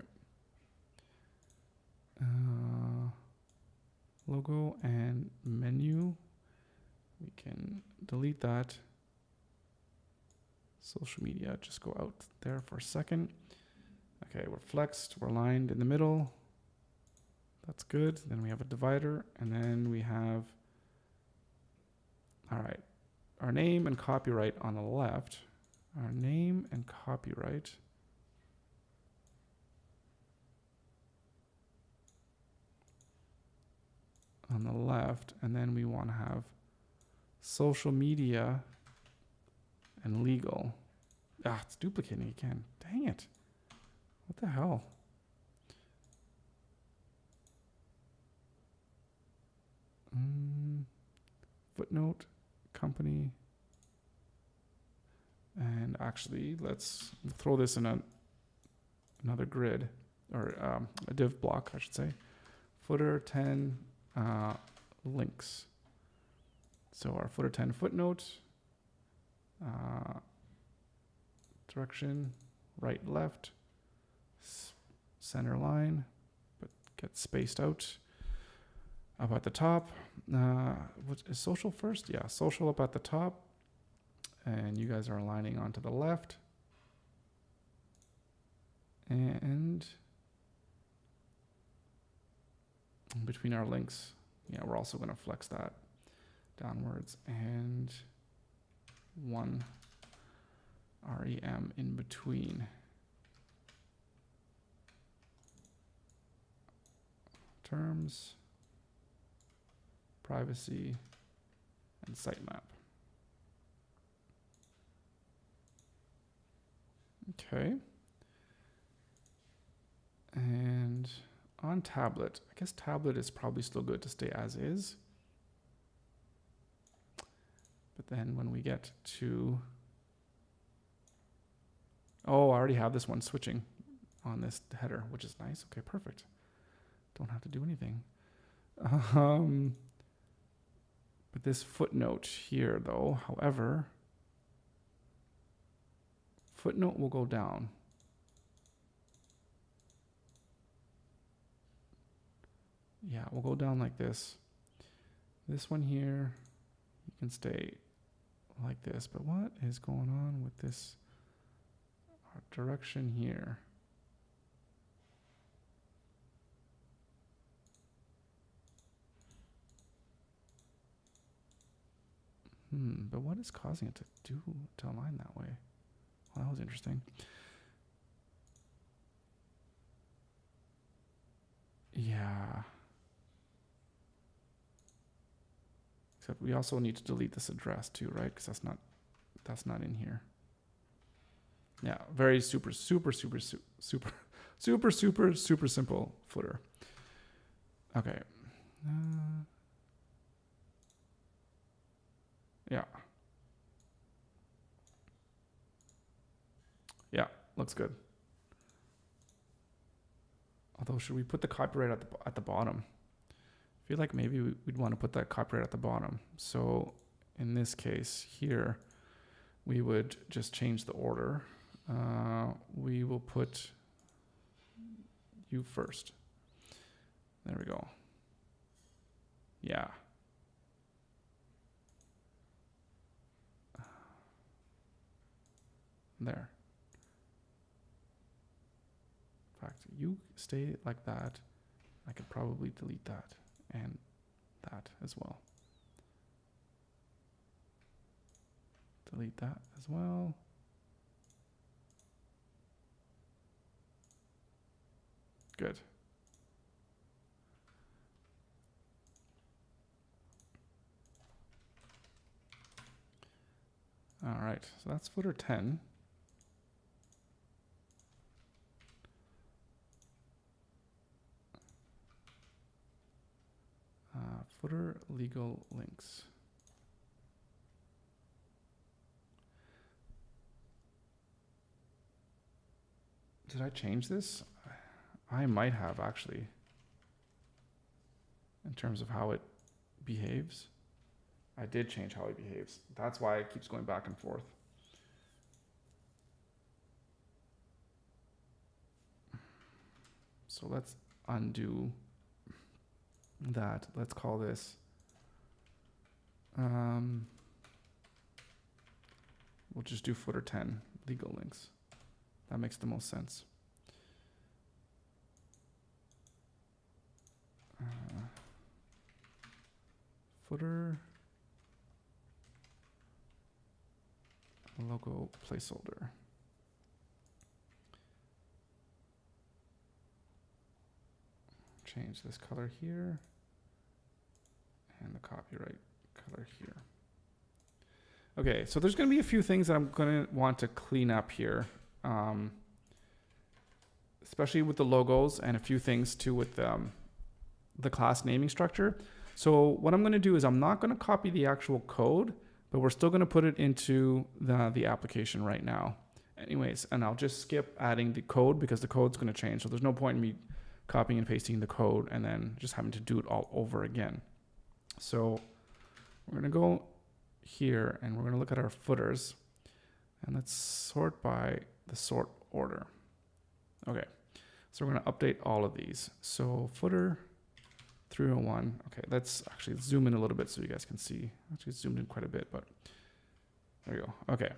Logo and menu. We can delete that. Social media, just go out there for a second. Okay, we're flexed, we're aligned in the middle. That's good. Then we have a divider, and then we have, all right, our name and copyright on the left. Our name and copyright. On the left, and then we want to have social media and legal. Ah, it's duplicating again. Dang it. What the hell? Footnote, company. And actually, let's throw this in another grid, or a div block, I should say. Footer 10 links. So our footer 10 footnote, direction, right, left, center line, but get spaced out. Up at the top, what is social first? Yeah, social up at the top. And you guys are aligning onto the left. And between our links, yeah, we're also going to flex that downwards. And 1 rem in between. Terms. Privacy, and sitemap. Okay. And on tablet, I guess tablet is probably still good to stay as is. But then when we get to, oh, I already have this one switching on this header, which is nice. Okay, perfect. Don't have to do anything. But this footnote here, though, however, footnote will go down. Yeah, we'll go down like this. This one here, you can stay like this. But what is going on with this direction here? But what is causing it to align that way? Well, that was interesting. Yeah. Except we also need to delete this address too, right? Because that's not in here. Yeah, very super simple footer. Okay. Yeah. Yeah, looks good. Although, should we put the copyright at the bottom? I feel like maybe we'd want to put that copyright at the bottom. So in this case here, we would just change the order. We will put you first. There we go. Yeah. There. In fact, you stay like that. I could probably delete that and that as well. Delete that as well. Good. All right, so that's footer 10. Footer legal links. Did I change this? I might have actually, in terms of how it behaves. I did change how it behaves. That's why it keeps going back and forth. So let's undo that. Let's call this, we'll just do footer 10 legal links. That makes the most sense. Footer logo placeholder. Change this color here and the copyright color here. Okay, so there's going to be a few things that I'm going to want to clean up here, especially with the logos and a few things too with the class naming structure. So what I'm going to do is I'm not going to copy the actual code, but we're still going to put it into the application right now. Anyways, and I'll just skip adding the code because the code's going to change. So there's no point in me copying and pasting the code and then just having to do it all over again. So we're going to go here and we're going to look at our footers and let's sort by the sort order. Okay, so we're going to update all of these. So footer 301. Okay, let's actually zoom in a little bit so you guys can see. Actually zoomed in quite a bit, but there you go. Okay,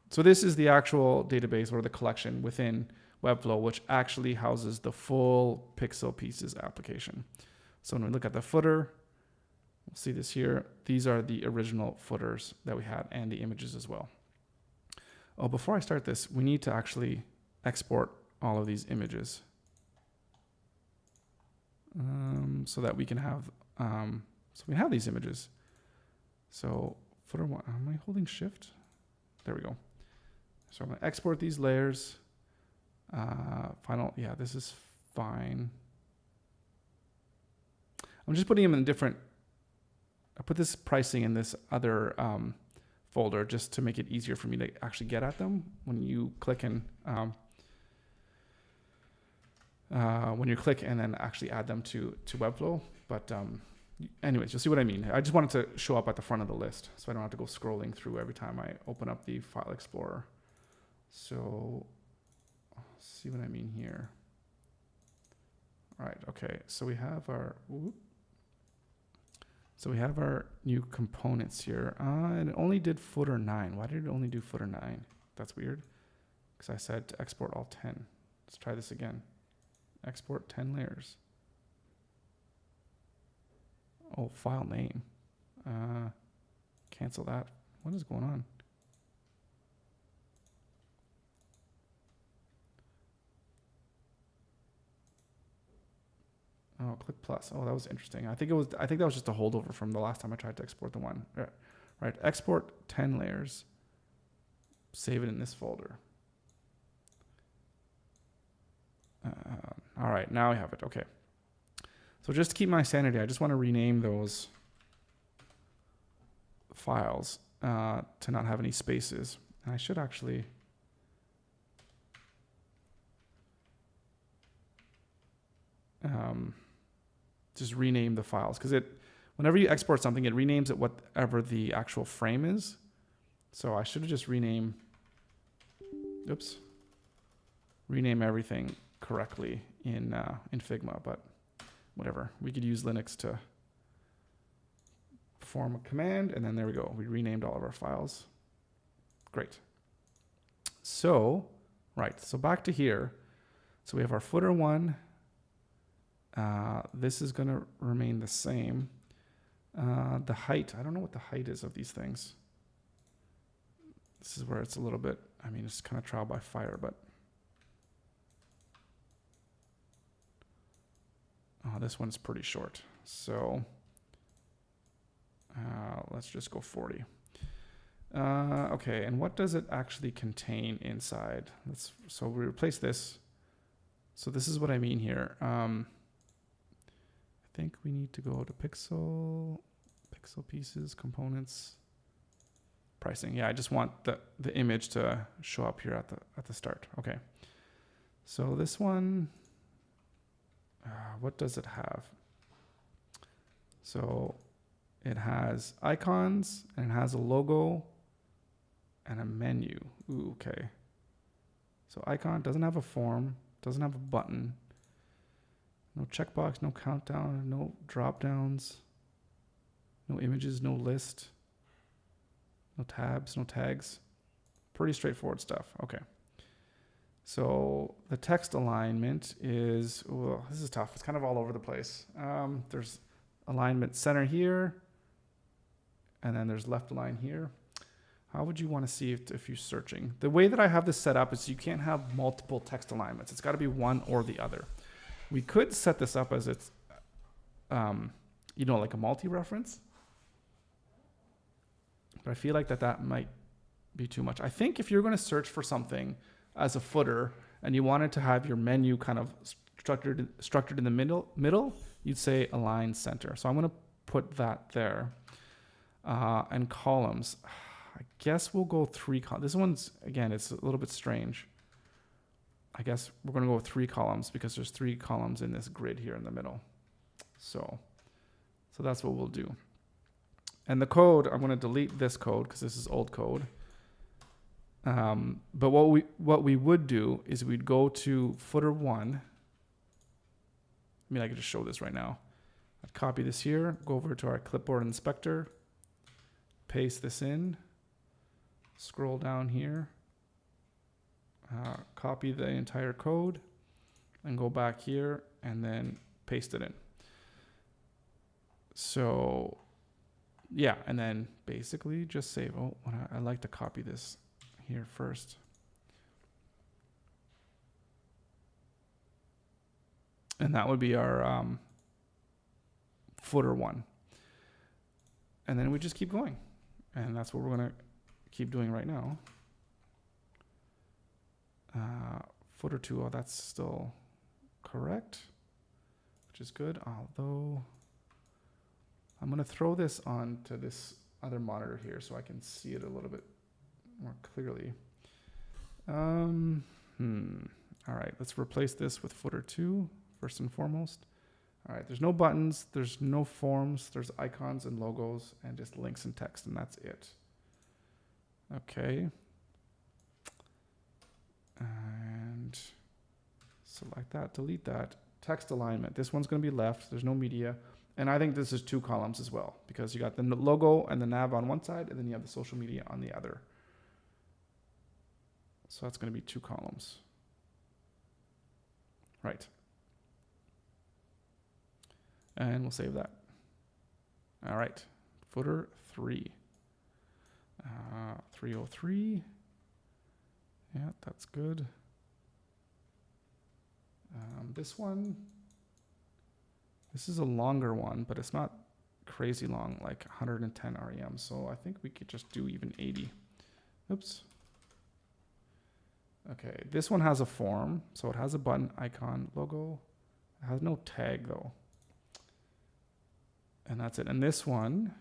so this is the actual database or the collection within Webflow, which actually houses the full Piixel Pieces application. So when we look at the footer, we'll see this here. These are the original footers that we had and the images as well. Oh, before I start this, we need to actually export all of these images so that we can have these images. So footer one, am I holding shift? There we go. So I'm going to export these layers. Final, yeah, this is fine. I'm just putting them in different, I put this pricing in this other folder just to make it easier for me to actually get at them when you click and then actually add them to Webflow. But anyways, you'll see what I mean. I just wanted to show up at the front of the list so I don't have to go scrolling through every time I open up the File Explorer. So see what I mean here. All right, okay, so we have our new components here. And it only did footer 9. Why did it only do footer 9? That's weird, because I said to export all 10. Let's try this again. Export 10 layers. Oh, file name. Cancel that. What is going on? Oh, click plus. Oh, that was interesting. I think that was just a holdover from the last time I tried to export the one. Right. Export 10 layers. Save it in this folder. All right, now I have it. Okay. So just to keep my sanity, I just want to rename those files to not have any spaces. And I should actually just rename the files, because whenever you export something, it renames it whatever the actual frame is. So I should have just rename everything correctly in Figma, but whatever. We could use Linux to perform a command, and then there we go. We renamed all of our files. Great. So, right, so back to here. So we have our footer 1. This is going to remain the same. The height, I don't know what the height is of these things. This is where it's a little bit, I mean, it's kind of trial by fire, but. Oh, this one's pretty short. So let's just go 40. Okay, and what does it actually contain inside? So we replace this. So this is what I mean here. I think we need to go to Piixel pieces, components, pricing. Yeah, I just want the image to show up here at the start. Okay. So this one, what does it have? So it has icons and it has a logo and a menu. Ooh, okay. So icon doesn't have a form, doesn't have a button, no checkbox, no countdown, no drop downs, no images, no list, no tabs, no tags. Pretty straightforward stuff. Okay. So the text alignment is, oh, this is tough. It's kind of all over the place. There's alignment center here, and then there's left align here. How would you want to see it if you're searching? The way that I have this set up is you can't have multiple text alignments. It's got to be one or the other. We could set this up as it's, like a multi-reference. But I feel like that might be too much. I think if you're going to search for something as a footer and you wanted to have your menu kind of structured in the middle, you'd say align center. So I'm going to put that there. And columns. I guess we'll go 3 columns. This one's, again, it's a little bit strange. I guess we're going to go with 3 columns because there's 3 columns in this grid here in the middle. So that's what we'll do. And the code, I'm going to delete this code because this is old code. But what we would do is we'd go to footer 1. I mean, I could just show this right now. I'd copy this here, go over to our clipboard inspector, paste this in, scroll down here, copy the entire code, and go back here and then paste it in. So yeah, and then basically just save. Oh, I like to copy this here first. And that would be our footer 1. And then we just keep going. And that's what we're going to keep doing right now. Footer 2, oh, that's still correct, which is good. Although I'm going to throw this onto this other monitor here so I can see it a little bit more clearly. All right, let's replace this with footer 2 first and foremost. All right, there's no buttons, there's no forms, there's icons and logos and just links and text, and that's it. Okay. And select that, delete that. Text alignment, this one's going to be left, there's no media. And I think this is 2 columns as well because you got the logo and the nav on one side and then you have the social media on the other. So that's going to be 2 columns. Right. And we'll save that. All right. Footer 3. 303. Yeah, that's good. This one. This is a longer one, but it's not crazy long, like 110 REM. So I think we could just do even 80. Oops. Okay, this one has a form. So it has a button, icon, logo. It has no tag though. And that's it. And this one,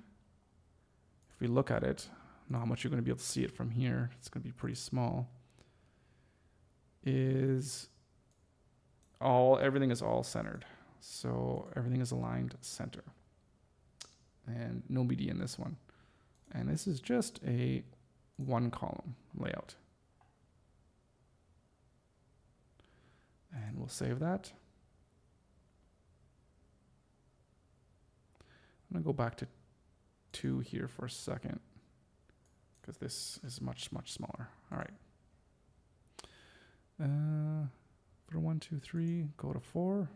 if we look at it, I don't know how much you're going to be able to see it from here. It's going to be pretty small. Everything is all centered. So everything is aligned center. And no media in this one. And this is just a 1 column layout. And we'll save that. I'm going to go back to 2 here for a second because this is much, much smaller. All right. For 1, 2, 3, go to 4.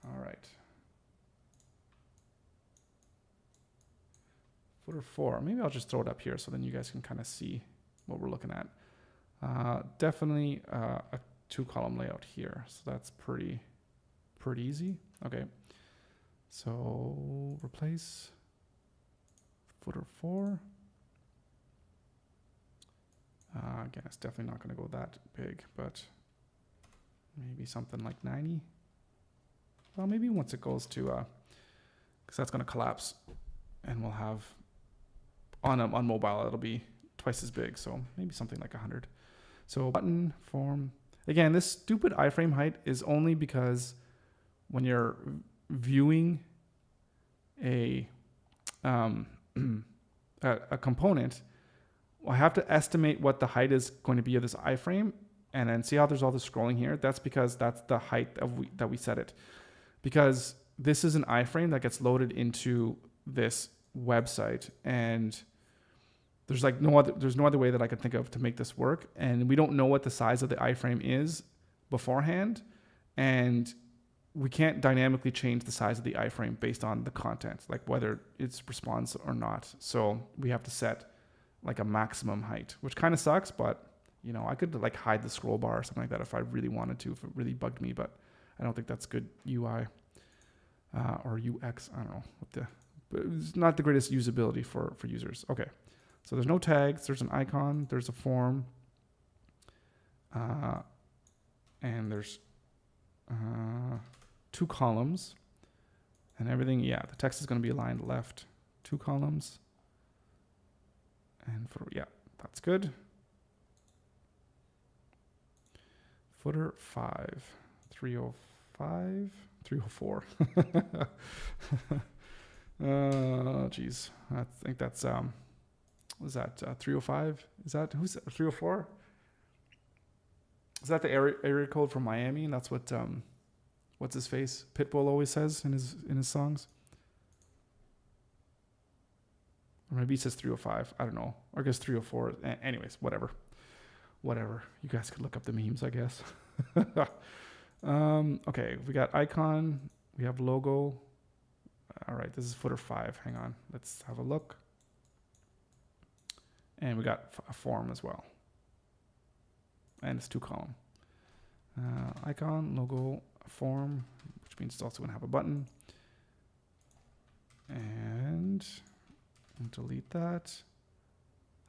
All right. Footer 4. Maybe I'll just throw it up here so then you guys can kind of see what we're looking at. Definitely a 2-column layout here. So that's pretty easy. Okay. So replace footer 4. Again, it's definitely not going to go that big, but maybe something like 90. Well, maybe once it goes to, because that's going to collapse, and we'll have on mobile it'll be twice as big. So maybe something like 100. So button form. Again, this stupid iframe height is only because when you're viewing a component, I have to estimate what the height is going to be of this iframe, and then see how there's all this scrolling here. That's because that's the height that we set it. Because this is an iframe that gets loaded into this website, and there's like no other way that I could think of to make this work. And we don't know what the size of the iframe is beforehand, and we can't dynamically change the size of the iframe based on the content, like whether it's response or not. So we have to set like a maximum height, which kind of sucks, but you know, I could like hide the scroll bar or something like that if I really wanted to, if it really bugged me, but I don't think that's good UI or UX. I don't know but it's not the greatest usability for users. Okay. So there's no tags, there's an icon, there's a form, and there's 2 columns, and everything, yeah, the text is going to be aligned left, 2 columns, and yeah, that's good. Footer 5, 305, 304. Geez, I think that's was that 305? Is that who's 304? Is that the area code from Miami? And that's what what's his face Pitbull always says in his songs. Or maybe he says 305. I don't know. Or I guess 304. Anyways, whatever. You guys could look up the memes, I guess. Okay, we got icon. We have logo. All right, this is footer 5. Hang on. Let's have a look. And we got a form as well. And it's 2-column. Icon, logo, form, which means it's also going to have a button. And delete that.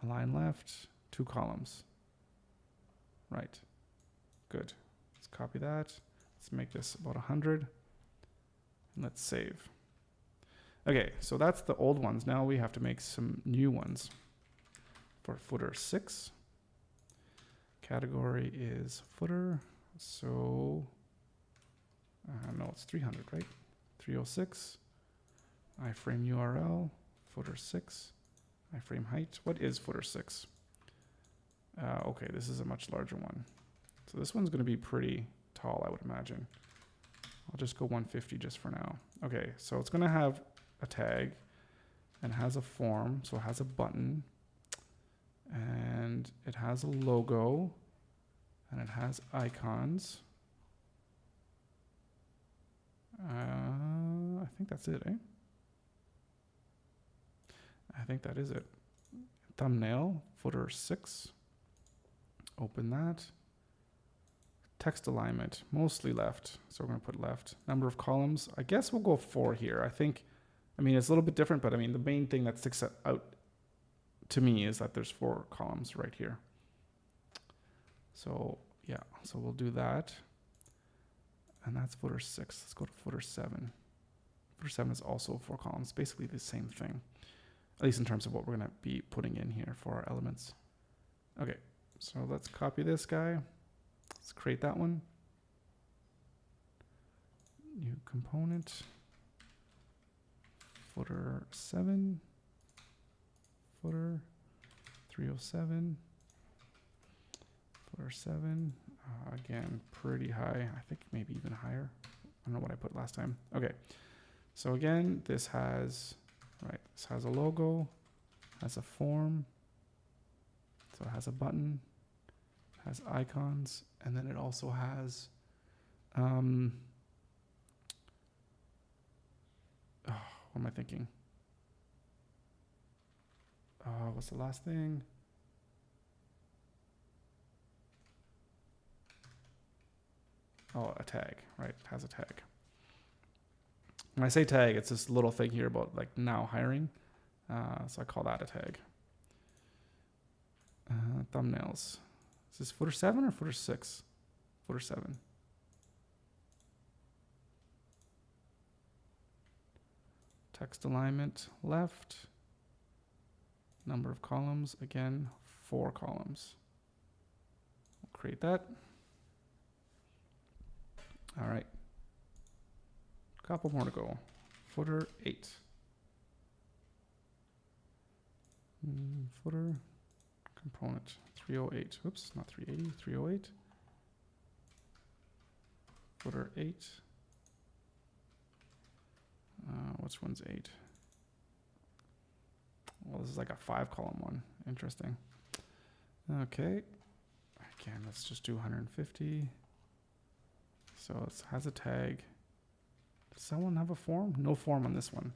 Align left, 2 columns. Right. Good. Let's copy that. Let's make this about 100. And let's save. Okay, so that's the old ones. Now we have to make some new ones. For footer 6, category is footer, so no, it's 300, right? 306, iframe URL, footer 6, iframe height. What is footer 6? Okay, this is a much larger one. So this one's going to be pretty tall, I would imagine. I'll just go 150 just for now. Okay, so it's going to have a tag and has a form, so it has a button. And it has a logo, and it has icons. I think that's it, eh? I think that is it. Thumbnail, footer 6. Open that. Text alignment, mostly left. So we're going to put left. Number of columns, I guess we'll go 4 here. I mean, it's a little bit different, but I mean, the main thing that sticks out to me is that there's 4 columns right here. So yeah, so we'll do that. And that's footer 6. Let's go to footer 7. Footer 7 is also 4 columns, basically the same thing, at least in terms of what we're going to be putting in here for our elements. Okay, so let's copy this guy. Let's create that one. New component. Footer 7. Footer 307. Footer 7. Again, pretty high. I think maybe even higher. I don't know what I put last time. Okay. So again, this has a logo, has a form. So it has a button, has icons, and then it also has what am I thinking? What's the last thing? Oh, a tag, right? It has a tag. When I say tag, it's this little thing here about like now hiring. So I call that a tag. Thumbnails. Is this footer 7 or footer 6? Footer 7. Text alignment left. Number of columns, again, 4 columns. We'll create that. All right. Couple more to go. Footer 8. Footer component 308. Oops, not 380, 308. Footer 8. Which one's 8? Well, this is like a 5-column one. Interesting. Okay. Again, let's just do 150. So it has a tag. Does someone have a form? No form on this one.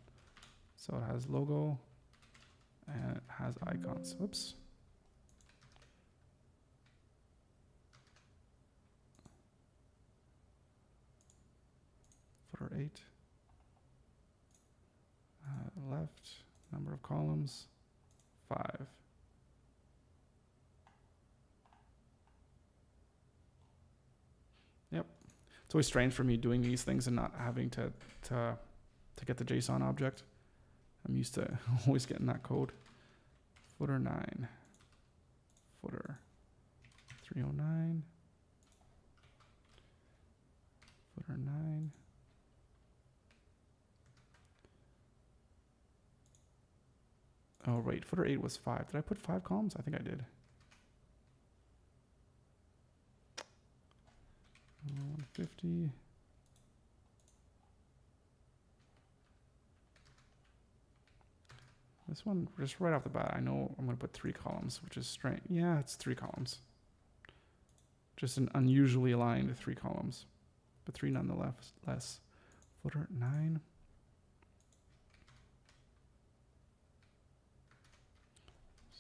So it has logo and it has icons. Oops. Footer 8. Left, number of columns, 5. Yep. It's always strange for me doing these things and not having to get the JSON object. I'm used to always getting that code. Footer 9. Footer 309. Footer 9. Oh, wait, footer 8 was 5. Did I put 5 columns? I think I did. 150. This one, just right off the bat, I know I'm going to put 3 columns, which is strange. Yeah, it's 3 columns. Just an unusually aligned 3 columns, but 3 nonetheless. Footer 9.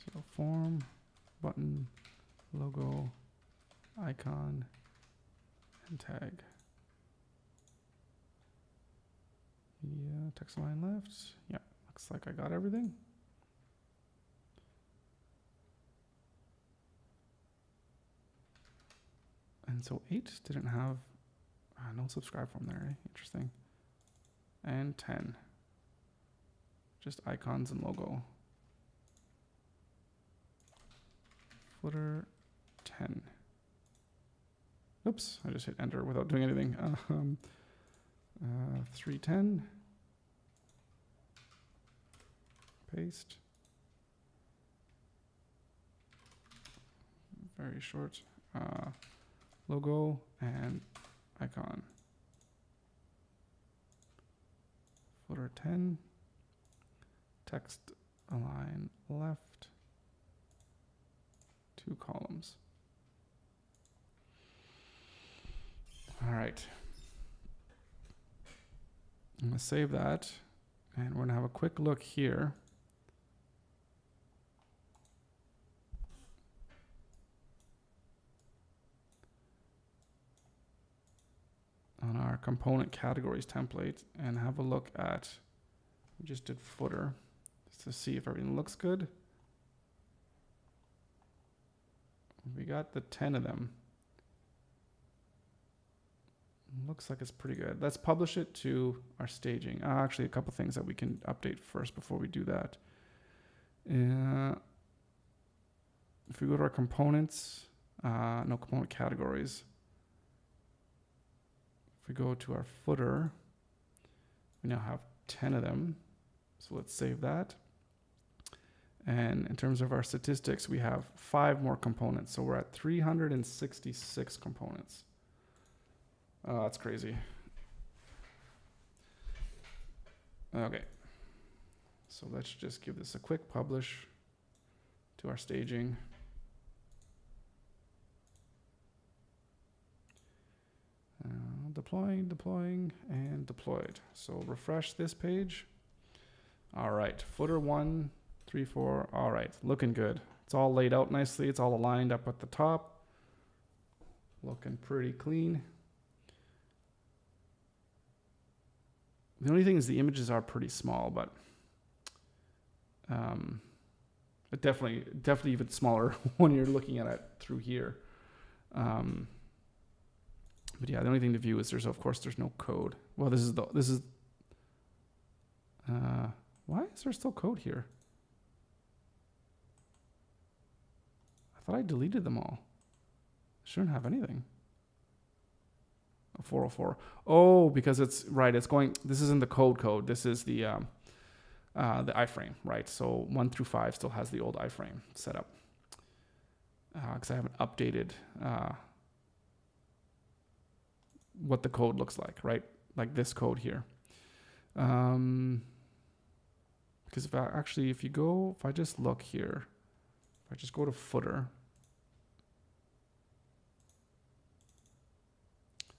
So form, button, logo, icon, and tag. Yeah, text line left. Yeah, looks like I got everything. And so 8 didn't have no subscribe from there. Eh? Interesting. And 10. Just icons and logo. Footer 10. Oops, I just hit enter without doing anything. 310. Paste. Very short. Logo and icon. Footer 10. Text align left. 2 columns. All right. I'm going to save that. And we're going to have a quick look here. On our component categories template and have a look at, we just did footer just to see if everything looks good. We got the 10 of them. Looks like it's pretty good. Let's publish it to our staging. Actually, a couple things that we can update first before we do that. If we go to our components, component categories. If we go to our footer, we now have 10 of them. So let's save that. And in terms of our statistics, we have 5 more components. So we're at 366 components. That's crazy. Okay. So let's just give this a quick publish to our staging. Deploying, and deployed. So refresh this page. All right, footer 1, 3, 4. All right, looking good. It's all laid out nicely. It's all aligned up at the top. Looking pretty clean. The only thing is the images are pretty small, but it definitely even smaller when you're looking at it through here. But yeah, the only thing to view is there's no code. Well, why is there still code here? I thought I deleted them all. I shouldn't have anything. 404. Oh, because it's right. It's going. This isn't the code. This is the iframe, right? So 1 through 5 still has the old iframe set up because I haven't updated what the code looks like, right? Like this code here. Because if I just look here, if I just go to footer.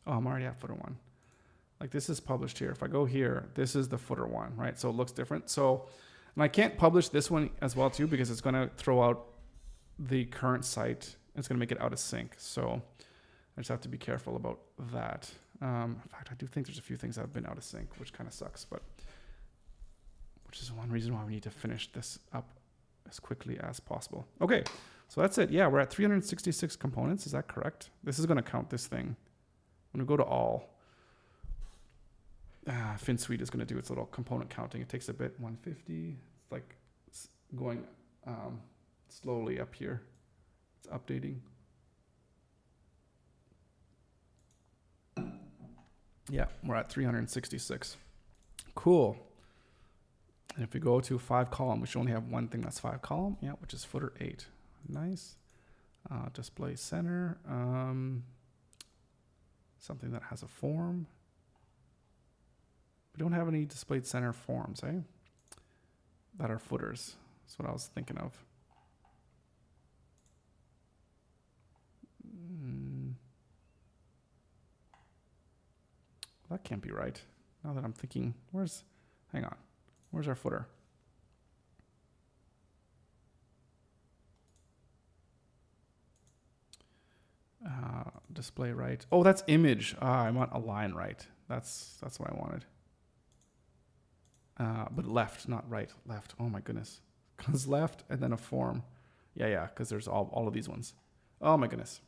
Oh, I'm already at footer 1. Like this is published here. If I go here, this is the footer 1, right? So it looks different. So, and I can't publish this one as well too because it's going to throw out the current site. It's going to make it out of sync. So I just have to be careful about that. In fact, I do think there's a few things that have been out of sync, which kind of sucks, but which is one reason why we need to finish this up as quickly as possible. Okay, so that's it. Yeah, we're at 366 components. Is that correct? This is going to count this thing. When we go to all, FinSuite is going to do its little component counting. It takes a bit. 150. It's like going slowly up here. It's updating. Yeah, we're at 366. Cool. And if we go to 5 column, we should only have one thing that's 5 column. Yeah, which is footer 8. Nice. Display center. Something that has a form. We don't have any displayed center forms, eh? That are footers. That's what I was thinking of. That can't be right. Now that I'm thinking, hang on. Where's our footer? Display right. Oh, that's image. I want align right. That's what I wanted. But left, not right. Left. Oh my goodness. Because left and then a form. Yeah. Because there's all of these ones. Oh my goodness.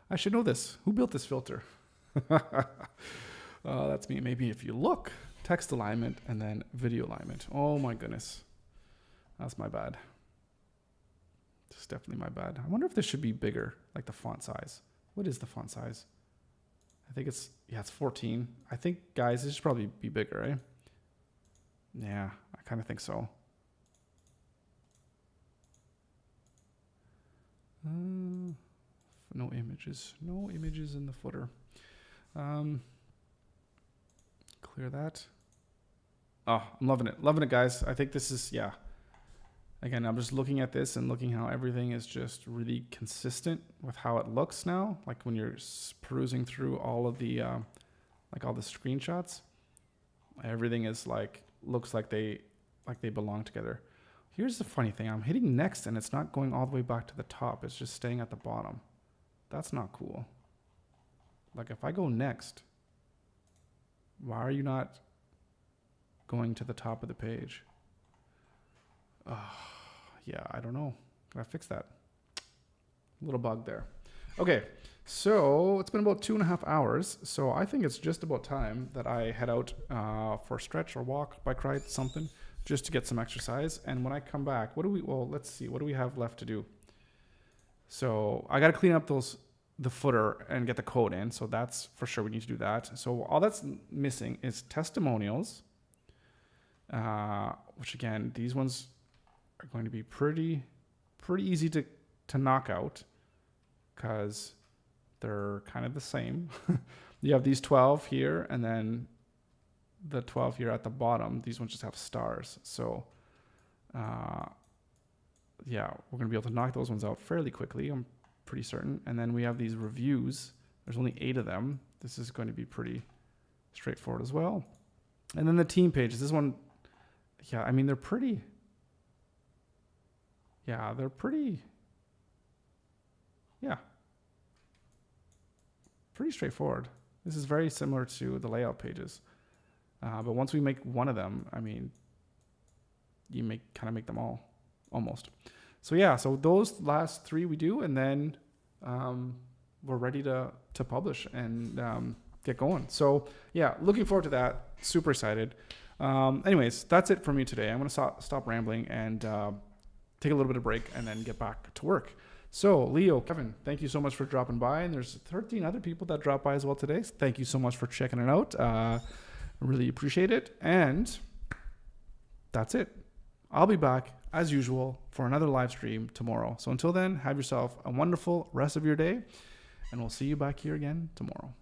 I should know this. Who built this filter? That's me. Maybe if you look, text alignment and then video alignment. Oh my goodness. That's my bad. It's definitely my bad. I wonder if this should be bigger, like the font size. What is the font size? I think it's 14. I think, guys, this should probably be bigger, eh? Yeah, I kind of think so. No images. No images in the footer. Clear that. Oh, I'm loving it. Loving it, guys. I think this is, yeah. Again, I'm just looking at this and looking how everything is just really consistent with how it looks now. Like when you're perusing through all of the, like all the screenshots, everything is like, looks like they belong together. Here's the funny thing. I'm hitting next and it's not going all the way back to the top. It's just staying at the bottom. That's not cool. Like if I go next, why are you not going to the top of the page? Yeah, I don't know. Gotta fix that. Little bug there. Okay, so it's been about 2.5 hours. So I think it's just about time that I head out for a stretch or walk, bike ride, something, just to get some exercise. And when I come back, let's see, what do we have left to do? So I gotta clean up the footer and get the code in. So that's for sure. We need to do that. So all that's missing is testimonials, which again, these ones are going to be pretty easy to knock out because they're kind of the same. You have these 12 here and then the 12 here at the bottom. These ones just have stars. So yeah, we're going to be able to knock those ones out fairly quickly. I'm pretty certain. And then we have these reviews. There's only 8 of them. This is going to be pretty straightforward as well. And then the team pages. This one, yeah, I mean, they're pretty. Yeah, they're pretty. Yeah, pretty straightforward. This is very similar to the layout pages. But once we make one of them, I mean, you kind of make them all almost. So yeah, so those last 3 we do, and then we're ready to publish and get going. So yeah, looking forward to that. Super excited. Anyways, that's it for me today. I'm going to stop rambling and take a little bit of break and then get back to work. So Leo, Kevin, thank you so much for dropping by. And there's 13 other people that dropped by as well today. So thank you so much for checking it out. Really appreciate it. And that's it. I'll be back as usual for another live stream tomorrow. So until then, have yourself a wonderful rest of your day, and we'll see you back here again tomorrow.